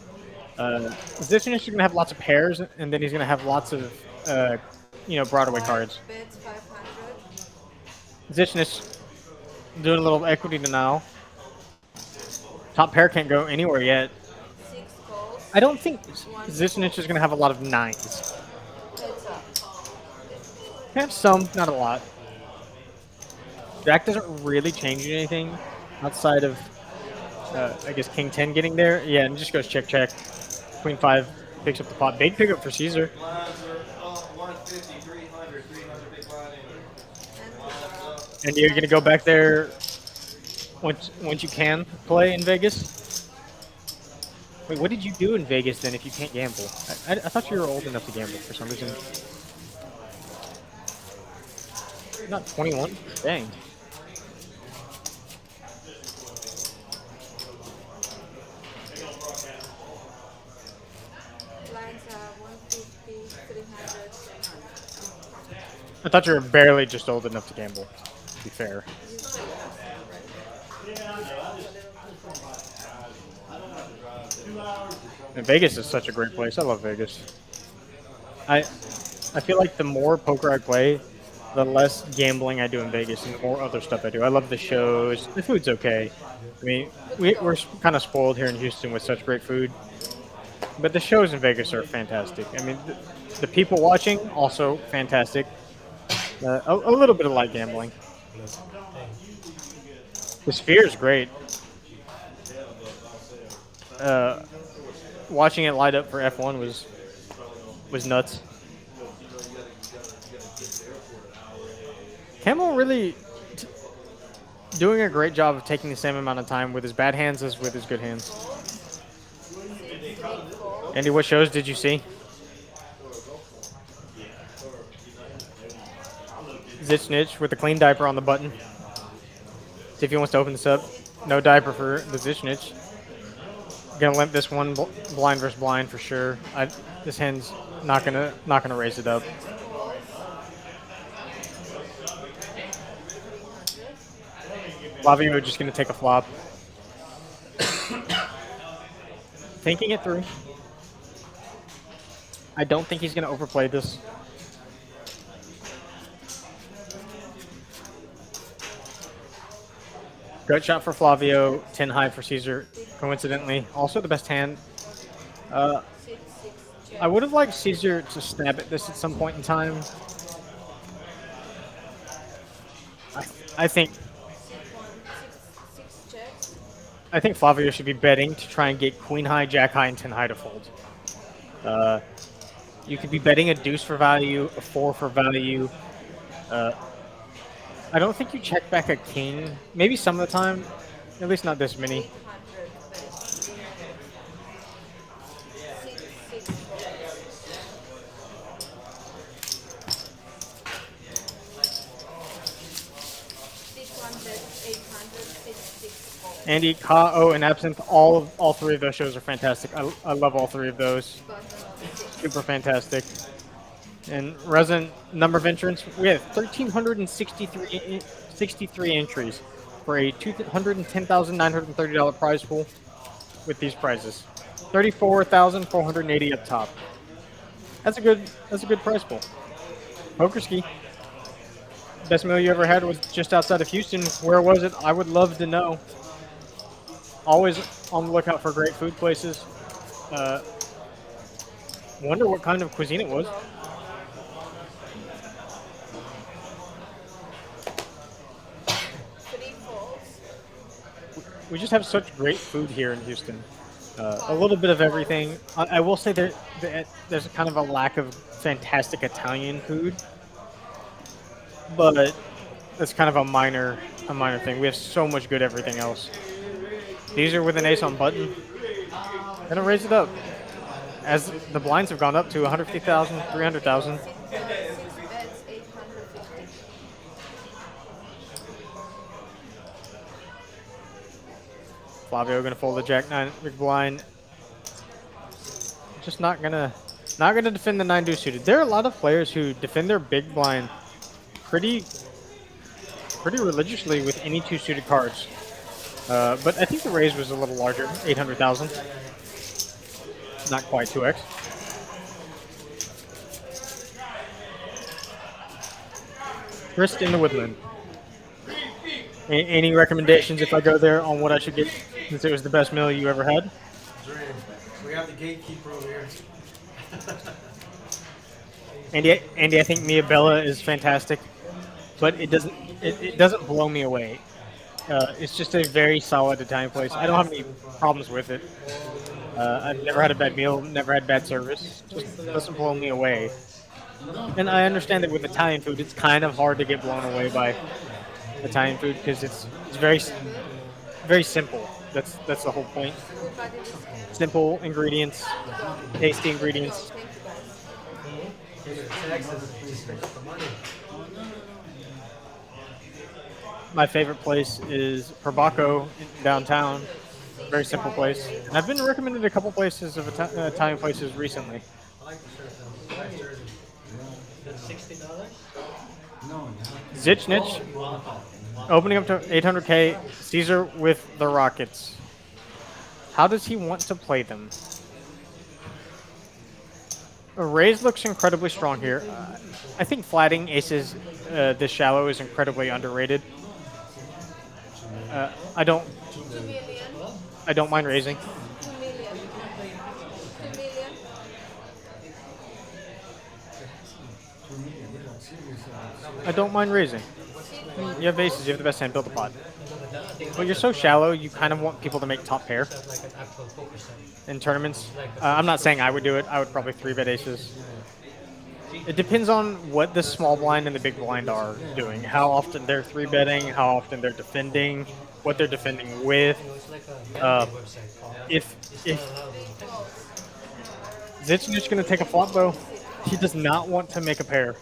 Zichinich is going to have lots of pairs, and then he's going to have lots of, Broadway cards. Bet 500. Zichinich doing a little equity denial. Top pair can't go anywhere yet. 6 calls. I don't think Zichinich is going to have a lot of 9s. Heads up. Have some, not a lot. Jack doesn't really change anything outside of, I guess, King 10 getting there. Yeah, and just goes check, check. Queen 5 picks up the pot. Big pickup for Caesar. Lines are 150, 300, 300 big line in. And you're going to go back there once you can play in Vegas? Wait, what did you do in Vegas then if you can't gamble? I thought you were old enough to gamble for some reason. You're not 21? Dang. Lines are 150, 300, 300. I thought you were barely just old enough to gamble, to be fair. And Vegas is such a great place. I love Vegas. I feel like the more poker I play, the less gambling I do in Vegas and the more other stuff I do. I love the shows. The food's okay. I mean, we're kind of spoiled here in Houston with such great food. But the shows in Vegas are fantastic. I mean, the people watching, also fantastic. A little bit of light gambling. The Sphere is great. Watching it light up for F1 was nuts. Camel really doing a great job of taking the same amount of time with his bad hands as with his good hands. Andy, what shows did you see? Zichnich with a clean diaper on the button. See if he wants to open this up. No diaper for the Zichnich. Gonna limp this one blind versus blind for sure. This hand's not gonna raise it up. Flavio just gonna take a flop. Thinking it through. I don't think he's gonna overplay this. Gut shot for Flavio, 10 high for Caesar, coincidentally. Also the best hand. I would have liked Caesar to stab at this at some point in time. I think Flavio should be betting to try and get Queen high, Jack high, and 10 high to fold. You could be betting a deuce for value, a 4 for value. I don't think you check back a king. Maybe some of the time. At least not this many. 800, Andy, Ka-O, and Absinthe, all three of those shows are fantastic. I love all three of those. Super fantastic. And Resin number of entrants, we have 1,363 entries for a $210,930 prize pool with these prizes. 34,480 up top. That's a good prize pool. Poker ski. Best meal you ever had was just outside of Houston. Where was it? I would love to know. Always on the lookout for great food places. Wonder what kind of cuisine it was. We just have such great food here in Houston. A little bit of everything. I will say there's kind of a lack of fantastic Italian food, but that's kind of a minor thing. We have so much good everything else. These are with an ace on button. Gonna raise it up as the blinds have gone up to 150,000, 300,000. Flavio gonna fold the Jack 9 big blind. Just not gonna defend the 9 deuce suited. There are a lot of players who defend their big blind pretty religiously with any 2 suited cards. But I think the raise was a little larger, 800,000. Not quite 2x. Grist in the Woodland. Any recommendations if I go there on what I should get, since it was the best meal you ever had? Dream. We have the gatekeeper over here. Andy, I think Mia Bella is fantastic, but it doesn't blow me away. It's just a very solid Italian place. I don't have any problems with it. I've never had a bad meal, never had bad service. Just doesn't blow me away. And I understand that with Italian food, it's kind of hard to get blown away by Italian food because it's very simple. That's the whole point. Simple ingredients, tasty ingredients. My favorite place is Perbacco downtown. Very simple place. And I've been recommended a couple places of Italian places recently. Zichnich opening up to 800k. Caesar with the Rockets. How does he want to play them? Raise looks incredibly strong here. I think flatting aces this shallow is incredibly underrated. I don't mind raising. 2 million. 2 million. I don't mind raising. You have aces, you have the best hand, build the pot. But you're so shallow, you kind of want people to make top pair in tournaments. I'm not saying I would do it. I would probably 3-bet aces. It depends on what the small blind and the big blind are doing. How often they're 3-betting, how often they're defending, what they're defending with. If Zichnich going to take a flop bow, he does not want to make a pair.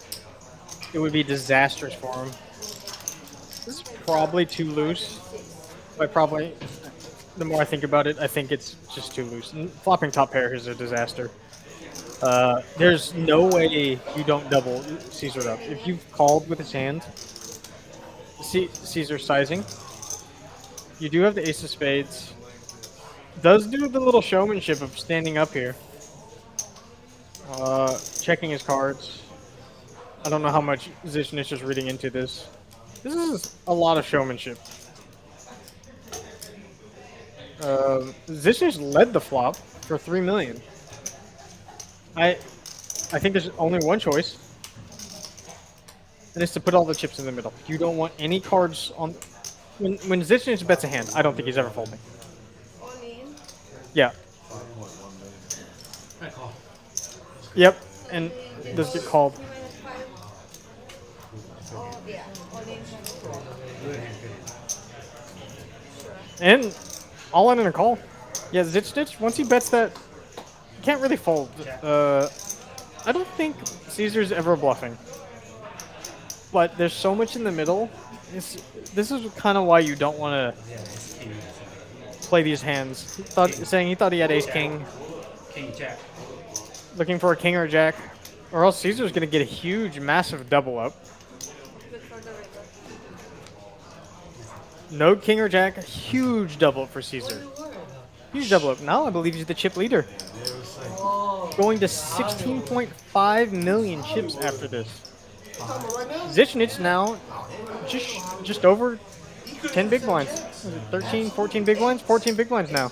It would be disastrous for him. This is probably too loose. The more I think about it, I think it's just too loose. And flopping top pair is a disaster. There's no way you don't double Caesar up. If you've called with his hand, Caesar sizing. You do have the ace of spades. Does do the little showmanship of standing up here. Checking his cards. I don't know how much Zichnich is reading into this. This is a lot of showmanship. Zichnich led the flop for 3 million. I think there's only one choice, and it's to put all the chips in the middle. You don't want any cards on. When Zichnich bets a hand, I don't think he's ever folding. All in. Yeah. I call. Yep, and does get called. Oh, yeah. All in. And all in a call. Yeah, Zichnich, once he bets that, you can't really fold. I don't think Caesar's ever bluffing. But there's so much in the middle. This is kind of why you don't want to play these hands. Saying he thought he had ace-king. King-jack. Looking for a king or a jack. Or else Caesar's going to get a huge, massive double up. Good for the river. No king or jack, huge double up for Caesar. Huge double up. Now I believe he's the chip leader. Going to 16.5 million chips after this. Zichnich now just over 10 big blinds. 13, 14 big blinds? 14 big blinds now.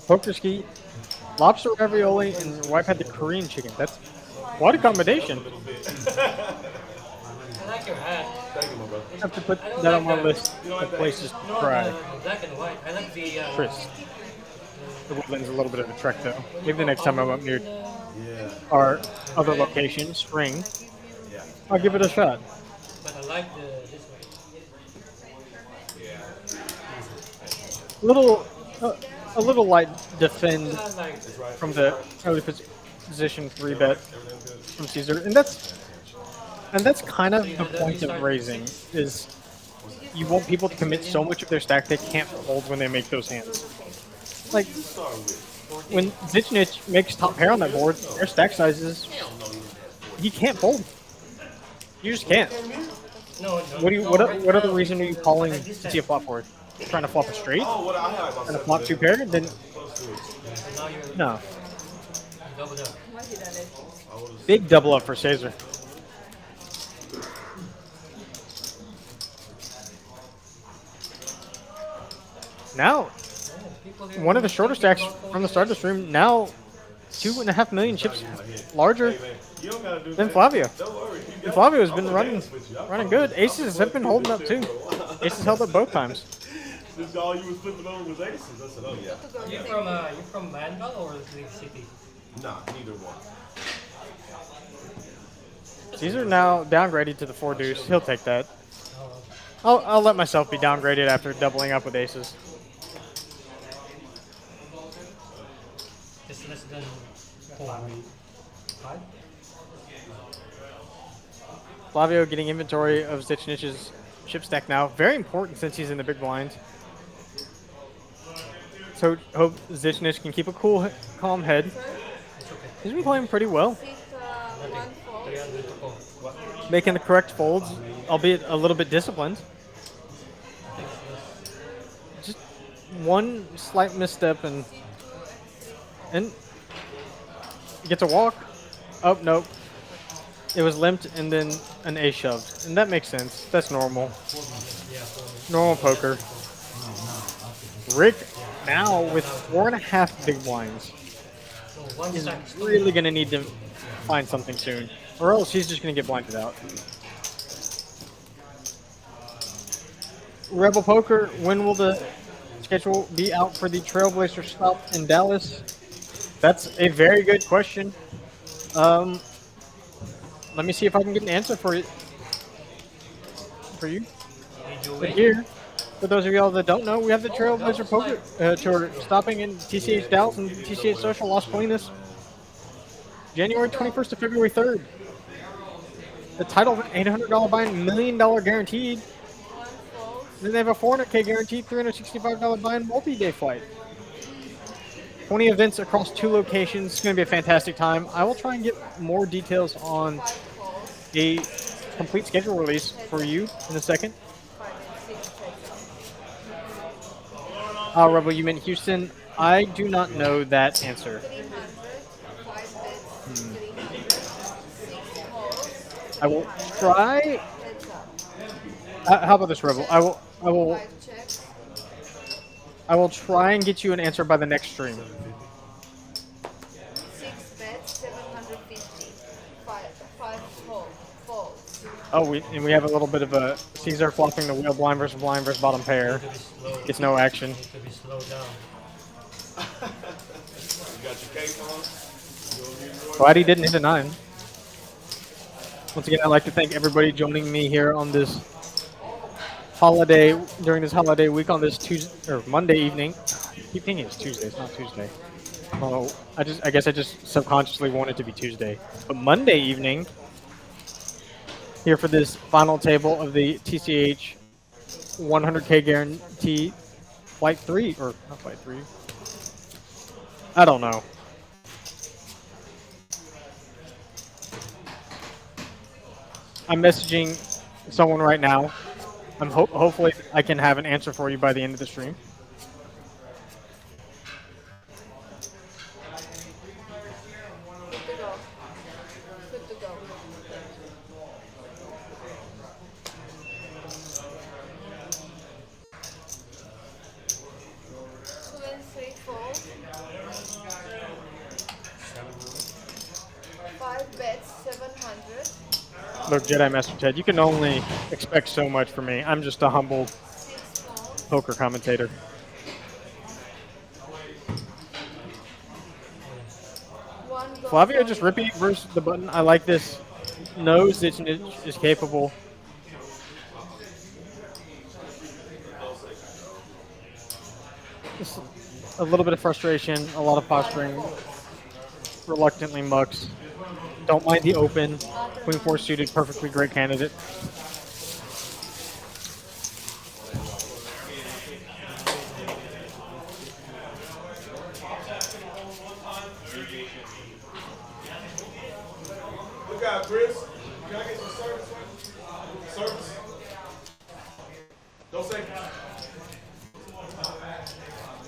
Poker ski, lobster ravioli, and wife had the Korean chicken. That's what a combination. I like your hat. Thank you, my brother. I have to put that on my list of places to try. Black and white. I like the. Chris. The Woodland's a little bit of a trek though. Maybe the next time I'm up near Yeah. our other location, Spring, Yeah. I'll give it a shot. But I like this one. A little light defend I like from the early position 3-bet from Caesar, and that's kind of the point of raising is you want people to commit so much of their stack they can't fold when they make those hands. Like when Zichnich makes top pair on that board, their stack sizes he can't fold. You just can't. no. What other reason are you calling to see a flop board? Trying to flop a straight? Oh, what I had about Trying to flop 2 pair? Then So now you're No. doubled up. Why did I let you? Big double up for Caesar. Now, People here one of the shorter stacks from the start of the stream, now 2.5 million chips larger You don't gotta do than that. Flavio. Don't worry. You And got Flavio has I'm been gonna running dance with you. I good. promise you. Aces have been holding up too. Aces held up both times. This is all you was flipping on was aces. I said, oh yeah. To go You to from Mandal or the city? Nah, neither one. Caesar now downgraded to the 4 deuce. He'll take that. I'll let myself be downgraded after doubling up with aces. Just less than 4. 5? Flavio getting inventory of Zichnich's chip stack now. Very important since he's in the big blind. So hope Zichnich can keep a cool, calm head. He's been playing pretty well, pick one fold. 300 to call. making the correct folds, albeit a little bit disciplined. Just one slight misstep and gets a walk. Oh, nope. It was limped and then an ace shoved. And that makes sense. That's normal. Normal poker. Rick now with 4.5 big blinds So one is stack. really going to need to find something soon. Or else he's just going to get blinded out. Rebel Poker, when will the schedule be out for the Trailblazer stop in Dallas? That's a very good question. Let me see if I can get an answer for it. For you. Did you But win? here, for those of y'all that don't know, we have the Trailblazer Poker Tour stopping in TCH Dallas and TCH Social Las Colinas, January 21st to February 3rd. The title of an $800 buy-in, $1 million guaranteed. One fold. Then they have a $400K guaranteed, $365 buy-in multi-day flight. 20 events across 2 locations. It's going to be a fantastic time. I will try and get more details on 5 folds. a complete schedule release for you in a second. 5 and 6 heads up. Rebel, you meant Houston. I do not know that answer. 300. 5 bets. 300. 6 folds. I will try. Heads up. How about this, Rebel? I will 5 checks. try and get you an answer by the next stream. 6 bets. 750. 5 folds. Oh, we have a little bit of a Caesar flopping the wheel blind versus bottom pair. To be slow. Gets no action. Need to be slowed down. You got your cake on? You don't need to go Glad he didn't hit a 9. Once again, I'd like to thank everybody joining me here on this holiday, during this holiday week on this Tuesday or Monday evening. I keep thinking it's Tuesday, it's not Tuesday. Oh, I guess I just subconsciously want it to be Tuesday. But Monday evening, here for this final table of the TCH 100K guarantee flight 3, or not flight 3. I don't know. I'm messaging someone right now. I'm hopefully I can have an answer for you by the end of the stream. Good to go. Good to go. Two and 3 fold. 5 bets. 700. Look, Jedi Master Ted, you can only expect so much from me. I'm just a humble 6 folds. poker commentator. One goes Flavio on just in. ripping versus the button. I like this. Knows that it is capable. Just a little bit of frustration, a lot of posturing. Reluctantly mucks. Don't mind the open. Queen 4 suited, perfectly great candidate. Look out, Chris. Can I get some service, man? Service? Don't say.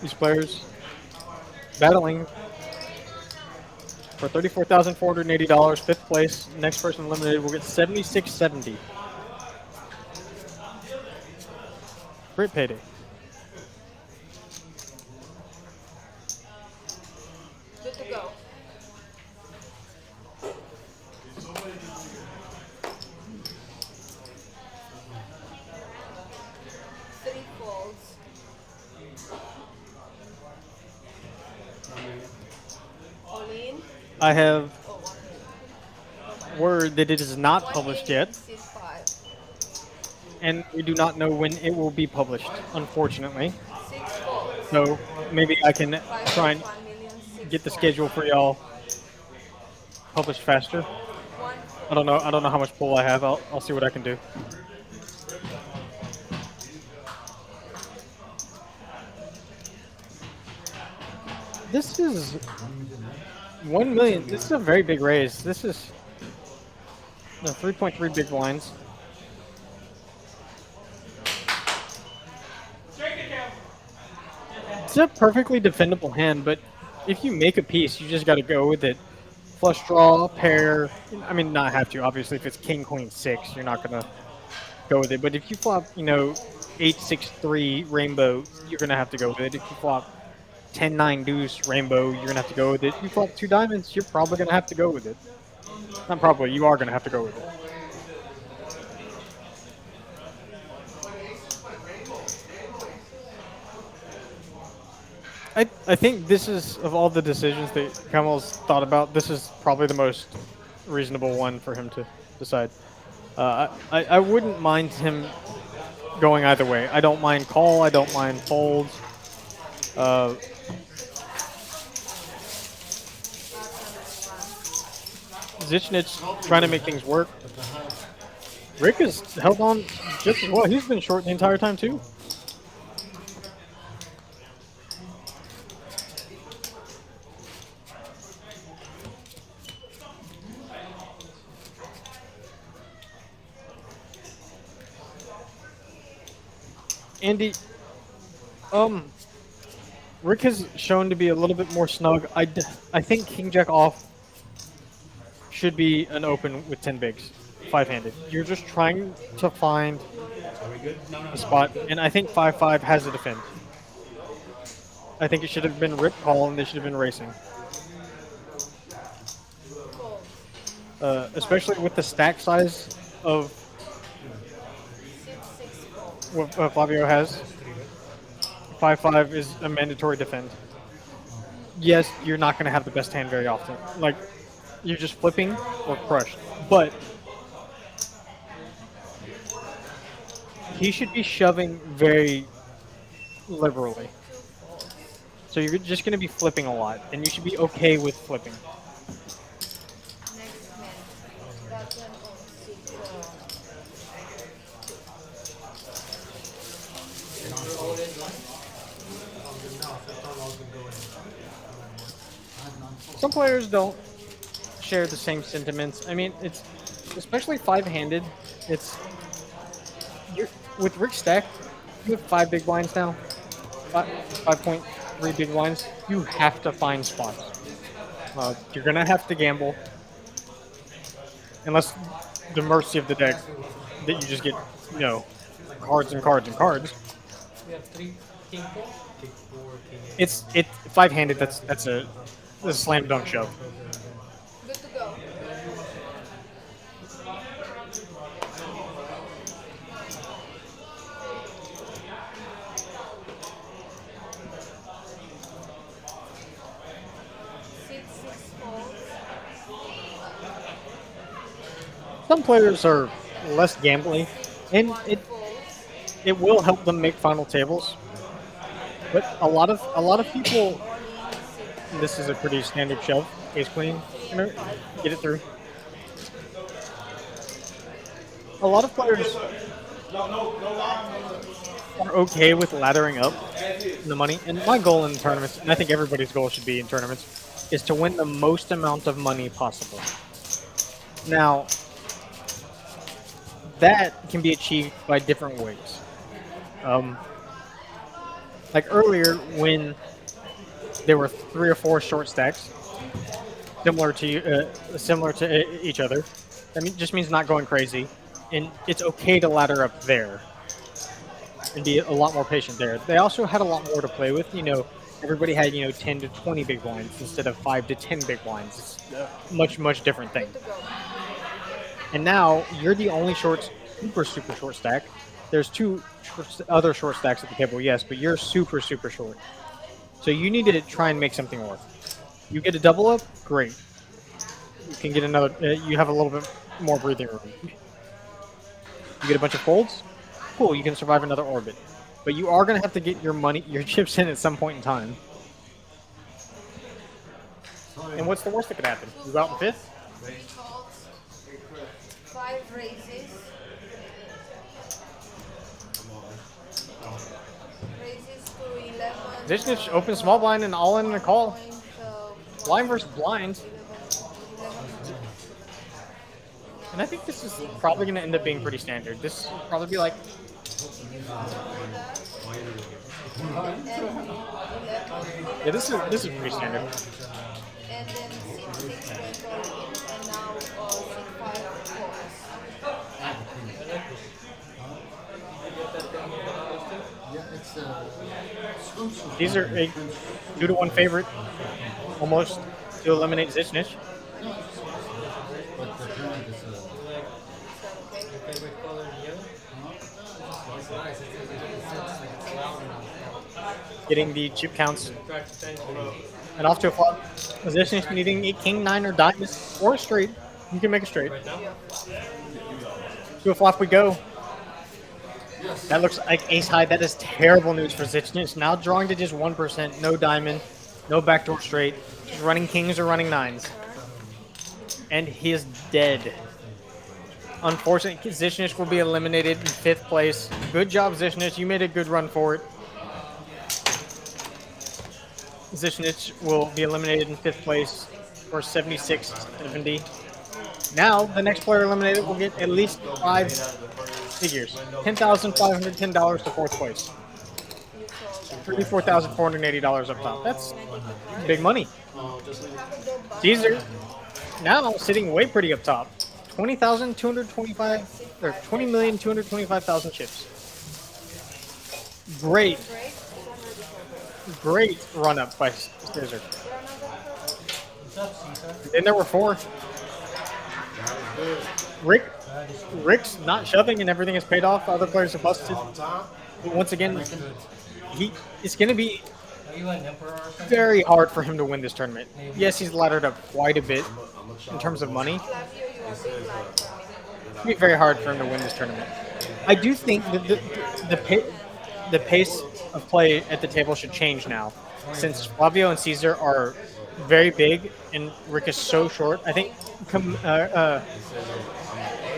These players battling for $34,480, 5th place. Next person eliminated will get $76.70. Great payday. Good to go. Three folds. All in. I have Oh, word that it is not published yet, C5. and we do not know when it will be published, unfortunately. 6 folds. So maybe I can try and 5.1 million, 6 get the folds. schedule for y'all published faster. 1 I don't know. I don't know how much pull I have. I'll see what I can do. This is 1 million. This is a very big raise. This is 3.3 big blinds. It's a perfectly defendable hand, but if you make a piece, you just got to go with it. Flush draw, pair. I mean, not have to. Obviously, if it's king, queen, 6, you're not gonna go with it. But if you flop, 8, 6, 3 rainbow, you're gonna have to go with it. If you flop 10, 9 deuce rainbow, you're gonna have to go with it. If you flop 2 diamonds, you're probably gonna have to go with it. Not probably. You are gonna have to go with it. I think this is, of all the decisions that Kamal's thought about, this is probably the most reasonable one for him to decide. I wouldn't mind him going either way. I don't mind call, I don't mind fold. Zichnich trying to make things work. Rick has held on just as well. He's been short the entire time too. Andy, Rick has shown to be a little bit more snug. I think King Jack off should be an open with 10 bigs, 5-handed. You're just trying to find a spot, and I think 5-5 has a defend. I think it should have been Rip call, and they should have been racing. Especially with the stack size of 6, 6 folds. what Flavio has. 5-5 is a mandatory defend. Yes, you're not going to have the best hand very often. Like, you're just flipping or crushed. But he should be shoving very liberally. So you're just going to be flipping a lot, and you should be okay with flipping. Next man. That one on 6. Some players don't share the same sentiments. I mean, it's especially 5-handed. With Rick stack, you have 5 big blinds now. 5.3 big blinds. You have to find spots. You're gonna have to gamble, unless the mercy of the deck that you just get, cards and cards and cards. We have 3 king 4. It's 5-handed. That's a slam dunk shove. Good to go. Some players are less gambling, and it will help them make final tables. But a lot of people. This is a pretty standard shove. Ace queen, get it through. A lot of players are okay with laddering up the money, and my goal in tournaments, and I think everybody's goal should be in tournaments, is to win the most amount of money possible. Now, that can be achieved by different ways. Like earlier, when there were 3 or 4 short stacks, similar to each other. That just means not going crazy, and it's okay to ladder up there and be a lot more patient there. They also had a lot more to play with. Everybody had 10 to 20 big blinds instead of 5 to 10 big blinds. It's a much different thing. And now you're the only super short stack. There's 2 other short stacks at the table, yes, but you're super short. So you need to try and make something work. You get a double up, great. You can get another. You have a little bit more breathing room. You get a bunch of folds, cool. You can survive another orbit, but you are gonna have to get your chips in at some point in time. And what's the worst that could happen? You go out in 5th. 3 calls, 5 raises. Raises to 11. Zichnich open small blind and all in a call. Point, Blind versus blind. 11. And I think this is probably going to end up being pretty standard. This will probably be like... Yeah, this is pretty standard. And then C6 went all in, and now C5 calls. These are a 2-to-1 favorite, almost, to eliminate Zichnich. Getting the chip counts. And off to a flop. Zichnich needing a king, 9, or diamond, or a straight. You can make a straight. To a flop we go. That looks like ace high. That is terrible news for Zichnich. Now drawing to just 1%. No diamond. No backdoor straight. Just running kings or running 9s. And he is dead. Unfortunately, Zichnich will be eliminated in 5th place. Good job, Zichnich. You made a good run for it. Zichnich will be eliminated in 5th place for 76.70. Now, the next player eliminated will get at least 5 figures. $10,510 to 4th place. $34,480 up top. That's big money. Caesar now sitting way pretty up top. 20,225 or 20,225,000 chips. Great run up by Caesar. And there were 4. Rick's not shoving and everything is paid off. Other players are busted. But once again, it's going to be very hard for him to win this tournament. Yes, he's laddered up quite a bit in terms of money. It's going to be very hard for him to win this tournament. I do think that the pace of play at the table should change now, since Flavio and Caesar are very big and Rick is so short. I think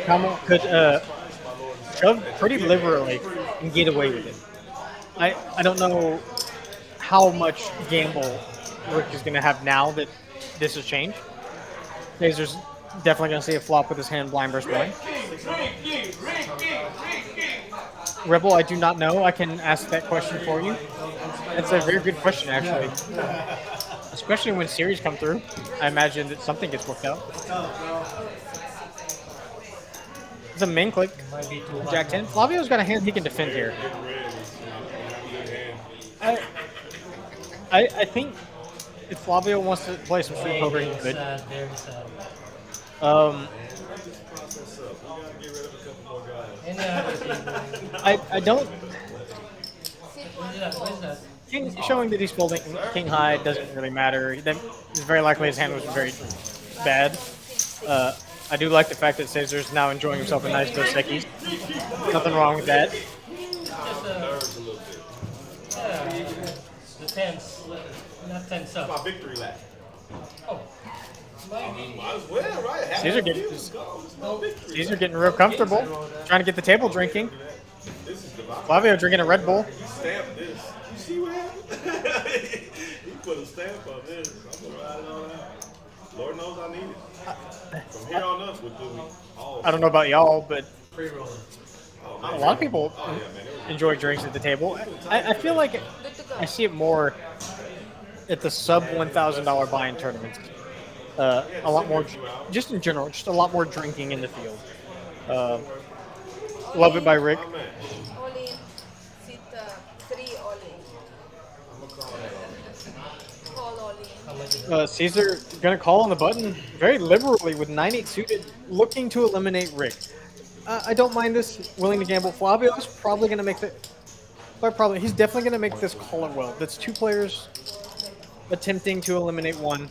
Kamo could shove pretty liberally and get away with it. I don't know how much gamble Rick is going to have now that this has changed. Caesar's definitely going to see a flop with his hand blind versus blind. Rebel, I do not know. I can ask that question for you. That's a very good question, actually. Especially when series come through. I imagine that something gets worked out. It's a main click. Jack 10. Flavio's got a hand he can defend here. I think if Flavio wants to play some street poker, he could. I don't. Showing that he's folding king high doesn't really matter. It's very likely his hand was very bad. I do like the fact that Caesar's now enjoying himself a nice Dos Equis. Nothing wrong with that. The tens, not 10 subs. My victory lap. Oh. Might as well, right? Caesar getting real comfortable, trying to get the table drinking. Flavio drinking a Red Bull. Stamp this. You see what happened? He put a stamp on this. I'm gonna ride it on out. Lord knows I need it. From here on up, we'll do all. I don't know about y'all, but Oh, a lot of people enjoy drinks at the table. I feel like I see it more at the sub $1,000 buy-in tournaments. A lot more, just in general, just a lot more drinking in the field. Love it by Rick. My man. All in. Sit 3 all in. Call all in. Caesar gonna call on the button very liberally with 9-8 suited, looking to eliminate Rick. I don't mind this, willing to gamble. Flavio is probably gonna make the, but probably he's definitely gonna make this call it well. That's 2 players attempting to eliminate 1.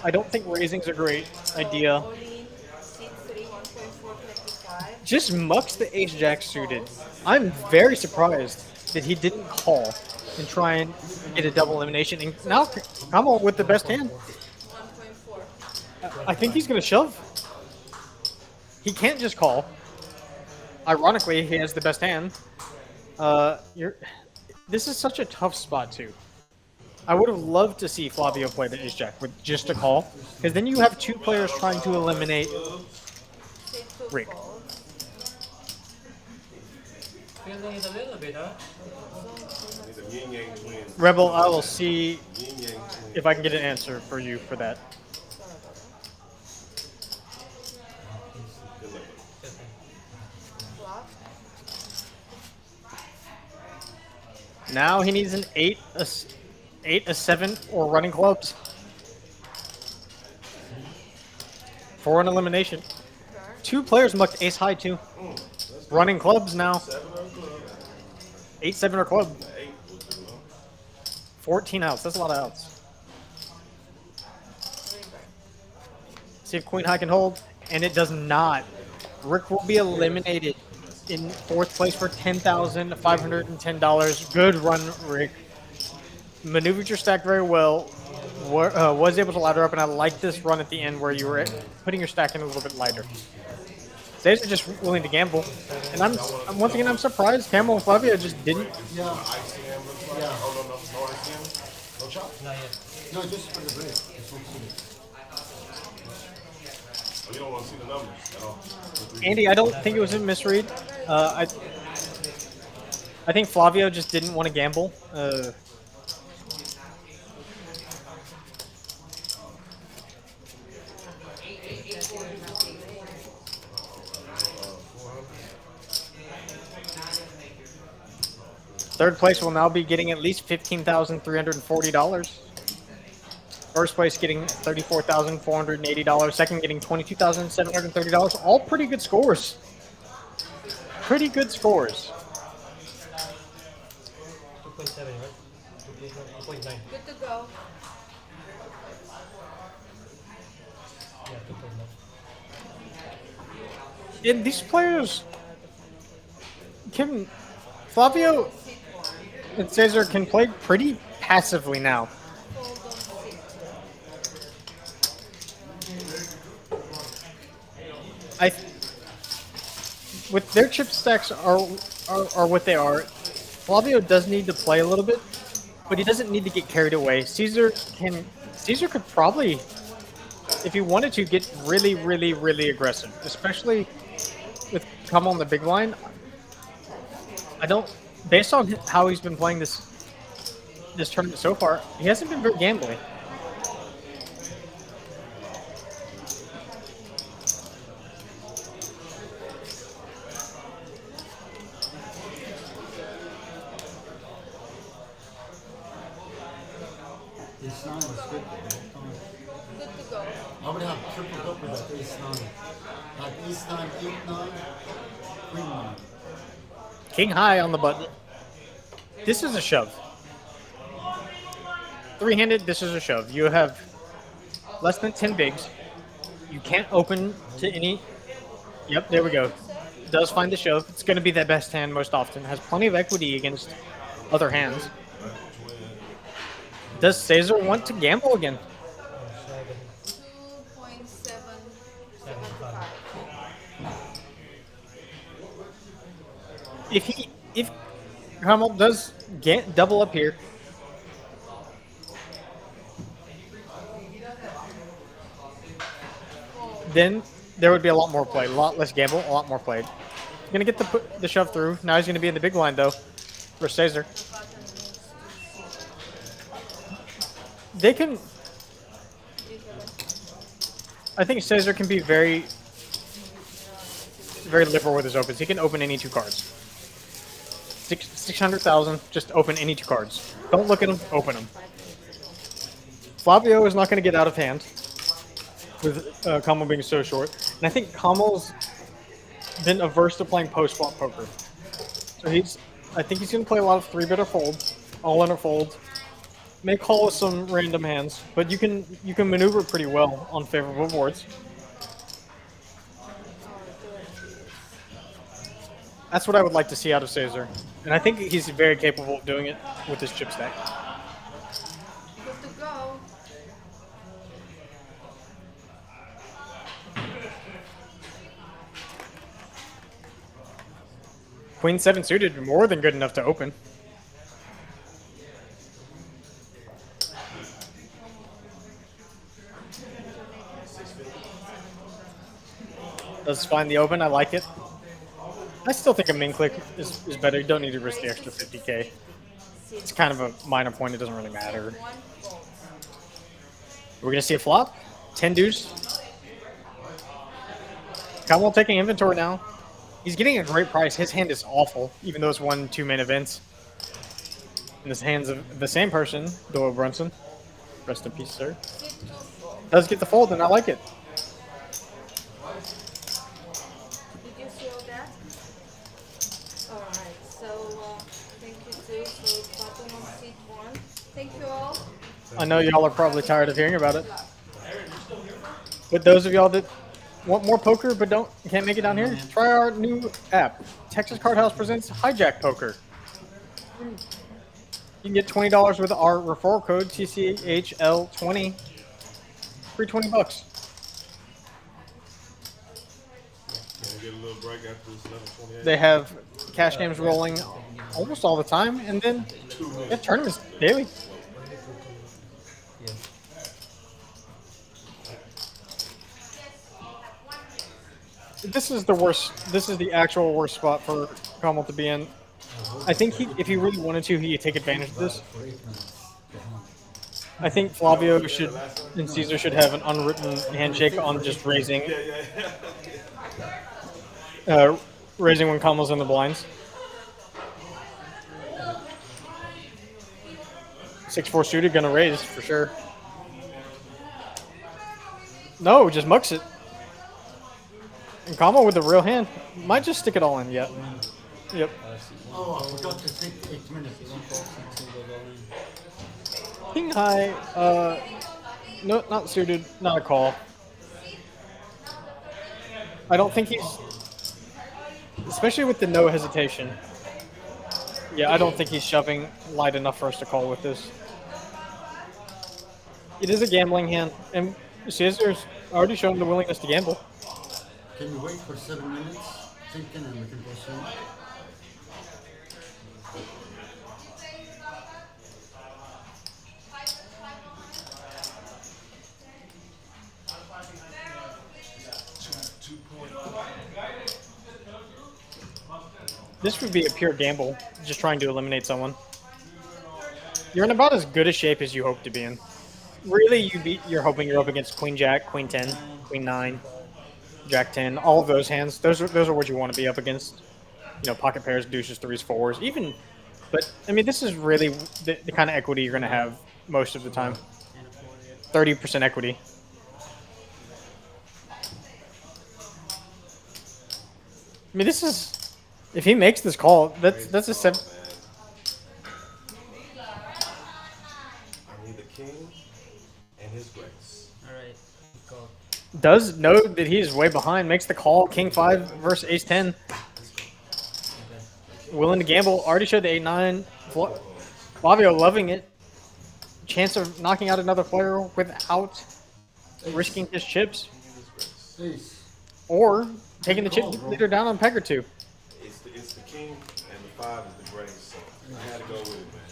I don't think raising's a great idea. All in. Sit 3 1.4 25. Just mucks the ace jack suited. I'm very surprised that he didn't call and try and get a double elimination. And now Kamal with the best hand. 1.4. I think he's gonna shove. He can't just call. Ironically, he has the best hand. This is such a tough spot too. I would have loved to see Flavio play the ace jack with just a call, because then you have 2 players trying to eliminate Sit 2 Rick. calls. Feeling it a little bit, huh? These are yin yang twins. Rebel. I will see Yin yang twins. if I can get an answer for you for that. Good luck. Flop. Now he needs an 8, a 7, or running clubs for an elimination. 2 players mucked ace high too. Running clubs now. 8, 7, or club. 14 outs. That's a lot of outs. See if queen high can hold, and it does not. Rick will be eliminated in 4th place for $10,510. Good run, Rick. Maneuvered your stack very well. Was able to ladder up, and I like this run at the end where you were putting your stack in a little bit lighter. They're just willing to gamble, and once again I'm surprised Camel and Flavio just didn't. Yeah. Icy hand looks like. Yeah. Oh, no icy hand? No chop? Not yet. No, just for the break. It's not suited. Oh, you don't want to see the numbers at all. Andy, I don't think it was a misread. I think Flavio just didn't want to gamble. Third place will now be getting at least $15,340. First place getting $34,480. Second getting $22,730. All pretty good scores. Pretty good scores. 2.7, right? 2.9. Good to go. Yeah, 2.9. And these players can, Flavio and Cesar can play pretty passively now. Fold on 6. With their chip stacks are what they are. Flavio does need to play a little bit, but he doesn't need to get carried away. Caesar could probably, if he wanted to, get really, really, really aggressive, especially with come on the big line. Based on how he's been playing this tournament so far, he hasn't been very gambling. Ace 9 was good. Good to go. I would have tripled up with that ace 9. Like ace 9, 8, 9, queen 9. King high on the button. This is a shove. 3-handed, this is a shove. You have less than 10 bigs. You can't open to any. Yep, there we go. Does find the shove. It's going to be the best hand most often. Has plenty of equity against other hands. Does Cesar want to gamble again? 2.775. If Kamal does get double up here, then there would be a lot more play, a lot less gamble, a lot more played. Gonna get the shove through. Now he's gonna be in the big line though for Cesar. They can. I think Caesar can be very liberal with his opens. He can open any 2 cards. 600,000, just open any 2 cards. Don't look at them, open them. Flavio is not going to get out of hand with Kamal being so short. And I think Kamal's been averse to playing post-flop poker. So I think he's going to play a lot of 3-bet or fold, all-in or fold. May call with some random hands, but you can maneuver pretty well on favorable boards. That's what I would like to see out of Caesar. And I think he's very capable of doing it with his chip stack. Good to go. Queen 7 suited, more than good enough to open. Does find the open, I like it. I still think a min click is better. You don't need to risk the extra 50k. It's kind of a minor point, it doesn't really matter. We're gonna see a flop. 10 deuce. Kamal taking inventory now. He's getting a great price. His hand is awful, even though it's 1-2 main events. In the hands of the same person, Doyle Brunson. Rest in peace, sir. Does get the fold, and I like it. Did you see all that? Alright, so thank you too. So button on seat 1. Thank you all. I know y'all are probably tired of hearing about it. But those of y'all that want more poker but can't make it down here, try our new app. Texas Card House presents Hijack Poker. You can get $20 with our referral code TCHL20. Free $20. Gonna get a little break after this level 28. They have cash games rolling almost all the time, and then they have tournaments daily. This is the worst. This is the actual worst spot for Kamal to be in. I think if he really wanted to, he could take advantage of this. I think Flavio and Caesar should have an unwritten handshake on just raising. Raising when Kamal's in the blinds. 6-4 suited, gonna raise for sure. No, just mucks it. And Kamal with the real hand might just stick it all in. Yep. Yep. Oh, I forgot to take 8 minutes. King high. No, not suited. Not a call. I don't think he's, especially with the no hesitation. Yeah, I don't think he's shoving light enough for us to call with this. It is a gambling hand, and Caesar's already shown the willingness to gamble. Can you wait for 7 minutes? Thinking and we can proceed. This would be a pure gamble, just trying to eliminate someone. You're in about as good a shape as you hope to be in. Really, you're hoping you're up against Queen Jack, Queen 10, Queen 9, Jack 10, all of those hands. Those are what you want to be up against. You know, pocket pairs, deuces, threes, fours, even. But I mean, this is really the kind of equity you're going to have most of the time. 30% equity. I mean, this is. If he makes this call, that's a 7. I need the king and his grace. Alright, go. Does know that he's way behind, makes the call, King 5 versus Ace 10. Willing to gamble, already showed the 8-9. Flavio loving it. Chance of knocking out another player without risking his chips. Ace. Or taking the chip leader down on a peg or two. It's the king and the 5 is the grace. So I had to go with it, man.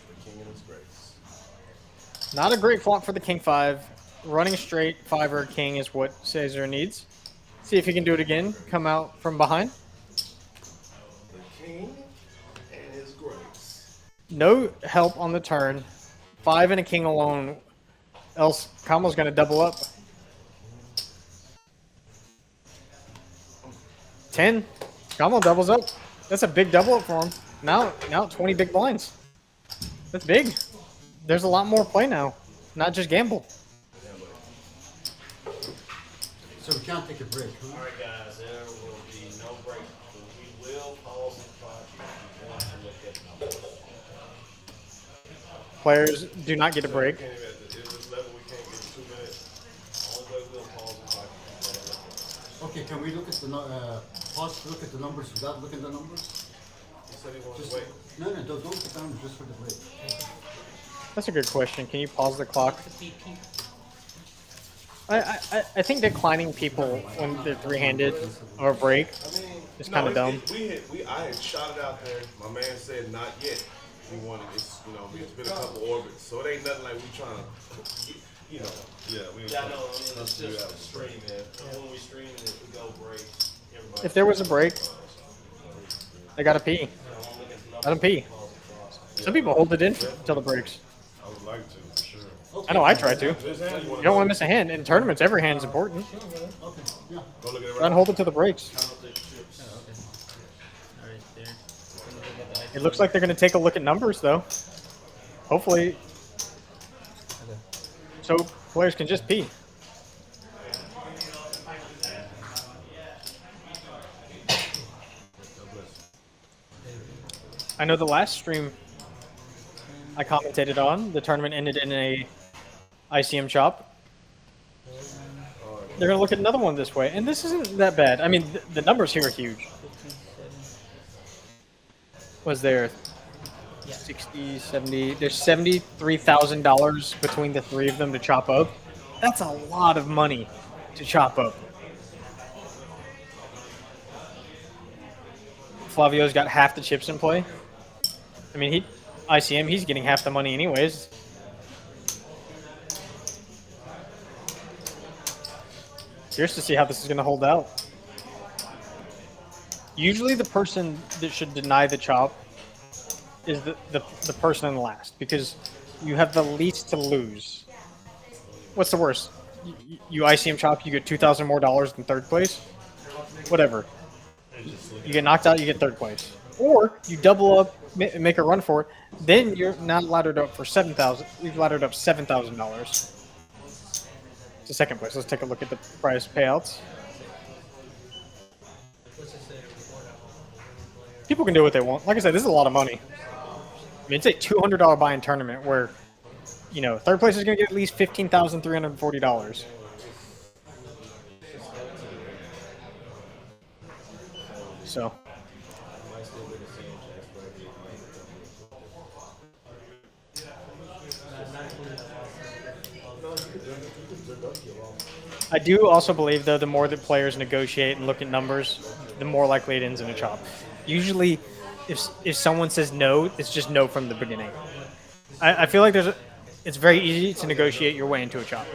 The king and his grace. Not a great flop for the King 5. Running straight 5 or King is what Caesar needs. See if he can do it again. Come out from behind. The king and his grace. No help on the turn. 5 and a king alone. Else, Kamal's gonna double up. 10. Kamal doubles up. That's a big double up for him. Now 20 big blinds. That's big. There's a lot more play now, not just gamble. So we can't take a break, huh? All right, guys, there will be no break. We will pause the clock if you want to look at numbers. Players do not get a break. Can't even at this level, we can't get 2 minutes. Only way we'll pause the clock if you want to look. Okay, can we look at the pause to look at the numbers without looking at the numbers? He said he wants Just to wait. no, don't look at the numbers just for the break. That's a good question. Can you pause the clock? I think declining people when they're three-handed or a break is kind of dumb. I had shot it out there. My man said not yet. We wanted it's it's been a couple orbits, so it ain't nothing like we trying to Yeah, no, I mean, it's just a stream, man. And when we stream, if we go break, everybody. If there was a break, they gotta pee. Let them pee. Some people hold it in until the breaks. I would like to, for sure. I know I try to. This hand, You don't want to miss a hand. In tournaments, every hand is important. Okay, yeah. go look at it Try and hold it to the breaks. It looks like they're going to take a look at numbers, though. Hopefully. So players can just pee. I know the last stream I commentated on, the tournament ended in a ICM chop. They're going to look at another one this way, and this isn't that bad. I mean, the numbers here are huge. Was there 60, 70? There's $73,000 between the three of them to chop up. That's a lot of money to chop up. Flavio's got half the chips in play. I mean, ICM, he's getting half the money anyways. Curious to see how this is going to hold out. Usually the person that should deny the chop is the person in last, because you have the least to lose. What's the worst? You ICM chop, you get $2,000 more than third place? Whatever. You get knocked out, you get third place. Or you double up, make a run for it, then you're not laddered up for $7,000. You've laddered up $7,000 to second place. Let's take a look at the prize payouts. People can do what they want. Like I said, this is a lot of money. I mean, it's a $200 buy-in tournament where, third place is going to get at least $15,340. So. I do also believe, though, the more that players negotiate and look at numbers, the more likely it ends in a chop. Usually, if someone says no, it's just no from the beginning. I feel like it's very easy to negotiate your way into a chop.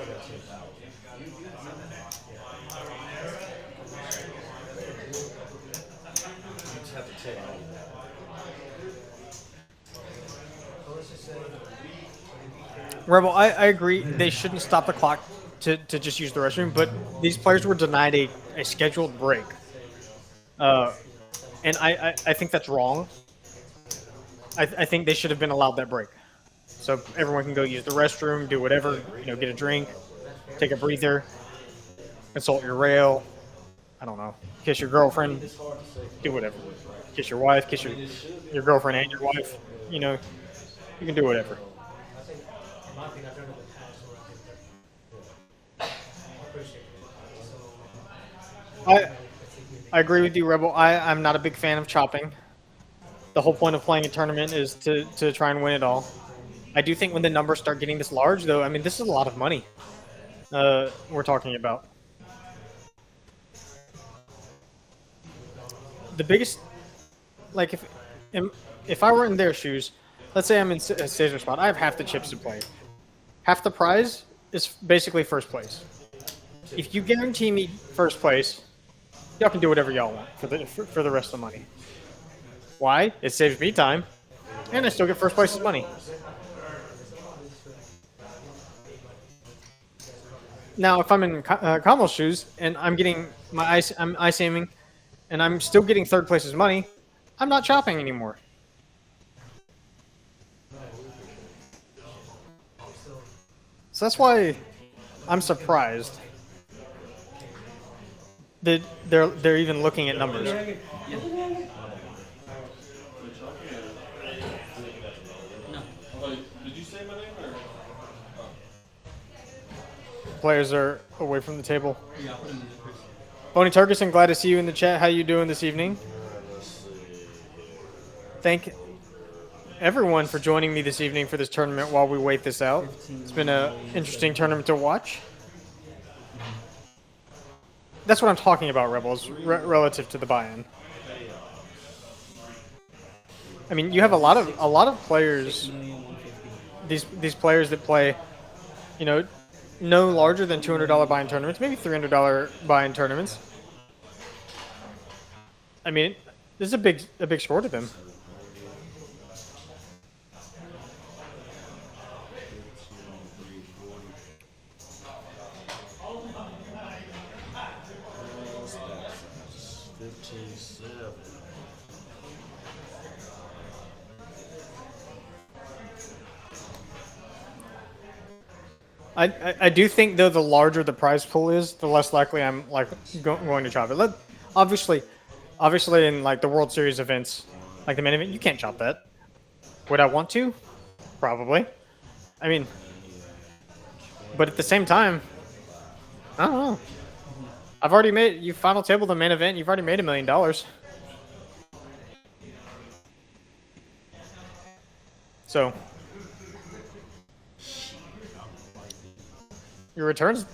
Rebel, I agree. They shouldn't stop the clock to just use the restroom, but these players were denied a scheduled break. And I think that's wrong. I think they should have been allowed that break. So everyone can go use the restroom, do whatever, get a drink, take a breather, consult your rail, I don't know, kiss your girlfriend, do whatever. Kiss your wife, kiss your girlfriend and your wife, you can do whatever. I agree with you, Rebel. I'm not a big fan of chopping. The whole point of playing a tournament is to try and win it all. I do think when the numbers start getting this large, though, I mean, this is a lot of money we're talking about. The biggest, like, if I were in their shoes, let's say I'm in a Caesar spot, I have half the chips to play. Half the prize is basically first place. If you guarantee me first place, y'all can do whatever y'all want for the rest of the money. Why? It saves me time, and I still get first place's money. Now, if I'm in Kamal's shoes and I'm getting I'm ice aiming, and I'm still getting third place's money, I'm not chopping anymore. So that's why I'm surprised that they're even looking at numbers. Did you say my name or? Players are away from the table. Boney Turgerson, glad to see you in the chat. How you doing this evening? Thank everyone for joining me this evening for this tournament while we wait this out. It's been an interesting tournament to watch. That's what I'm talking about, Rebels, relative to the buy-in. I mean, you have a lot of players. These players that play, you know, no larger than $200 buy-in tournaments, maybe $300 buy-in tournaments. I mean, this is a big score to them. I do think though the larger the prize pool is, the less likely I'm like going to chop it. Obviously in like the World Series events, like the main event, you can't chop that. Would I want to? Probably. I mean, but at the same time, I don't know. I've already made you final table the main event. You've already made $1 million. So. Your return's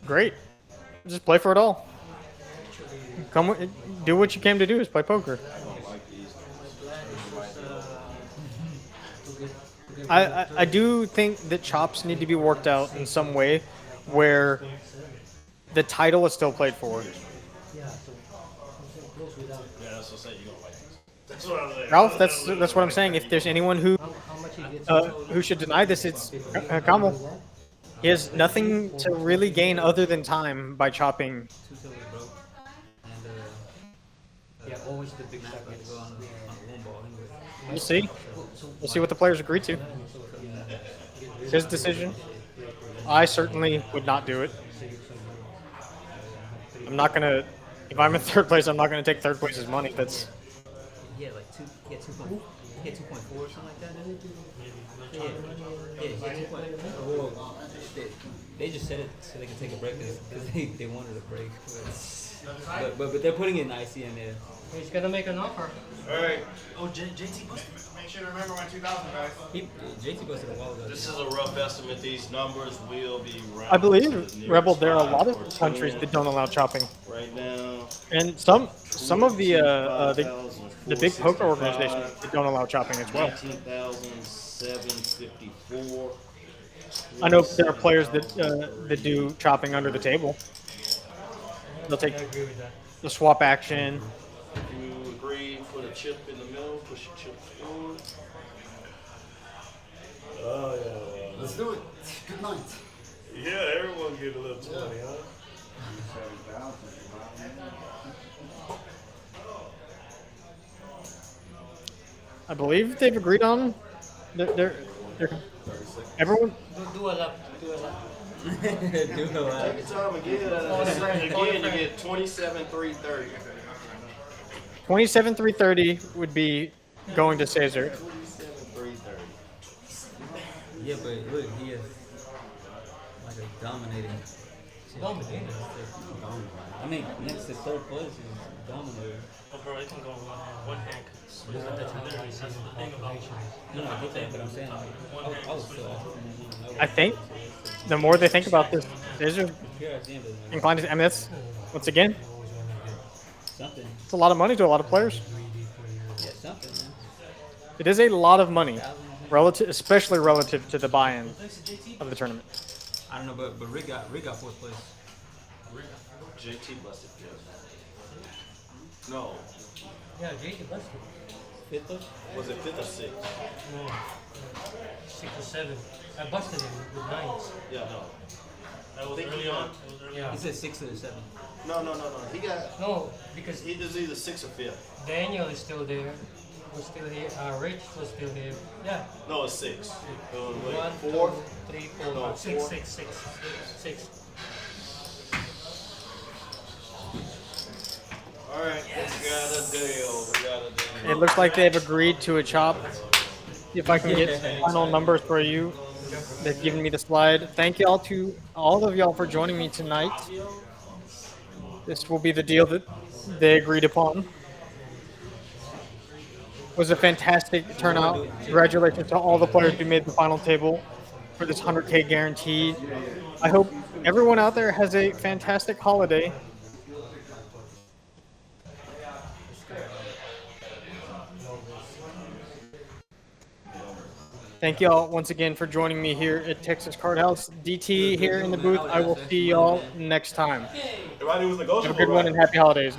great. Just play for it all. Do what you came to do, is play poker. I do think that chops need to be worked out in some way where the title is still played for. Ralph, that's what I'm saying. If there's anyone who should deny this, it's Kamal. He has nothing to really gain other than time by chopping. Always the big stack to go on one ball anyway. We'll see. We'll see what the players agree to. His decision. I certainly would not do it. I'm not gonna. If I'm in third place, I'm not gonna take third place's money. That's. Yeah, like 2.4 or something like that. Yeah, 2.4. They just said it so they could take a break because they wanted a break. But they're putting it in ICM there. He's gonna make an offer. Alright. Oh, JT busted. Make sure to remember my 2,000 guys. JT busted a while ago. This is a rough estimate. These numbers will be round. I believe, Rebel, there are a lot of countries that don't allow chopping. Right now. And some of the big poker organizations that don't allow chopping as well. 19,754. I know there are players that do chopping under the table. They'll take the swap action. If you agree, put a chip in the middle, push your chip forward. Oh, yeah. Let's do it. Good night. Yeah, everyone get a little 20, huh? I believe they've agreed on. They're everyone. Do a lap. Do a lap. Take your time again, you get 27,330. 27,330 would be going to Caesar. 27,330. Yeah, but look, he is like a dominating. Dominating. I mean, next to third place is dominating. Oh, bro, it can go one hand. That's the thing about No, I get that, but I'm saying like, I was still. I think the more they think about this, Caesar inclined to. I mean, that's once again, something. it's a lot of money to a lot of players. Yeah, something, man. It is a lot of money, especially relative to the buy-in of the tournament. I don't know, but Rick got fourth place. JT busted fifth. No. Yeah, JT busted. Fifth place? Was it fifth or sixth? No. 6 or 7. I busted him with 9s. Yeah, no. That was early on. It was early He on. said 6 or 7. No. He got. No, because He was either 6 or 5th. Daniel is still there. Was still here. Rich was still here. Yeah. No, it's 6. Wait, 1, 4. 2, 3, 4, No, 5, 6, 4. 6, 6, 6. All right, we got a deal. It looks like they've agreed to a chop. If I can get final numbers for you, they've given me the slide. Thank you all of y'all for joining me tonight. This will be the deal that they agreed upon. It was a fantastic turnout. Congratulations to all the players who made the final table for this 100K guaranteed. I hope everyone out there has a fantastic holiday. Thank y'all once again for joining me here at Texas Card House. DT here in the booth. I will see y'all next time. Everybody was negotiable. Have a good one right? and happy holidays.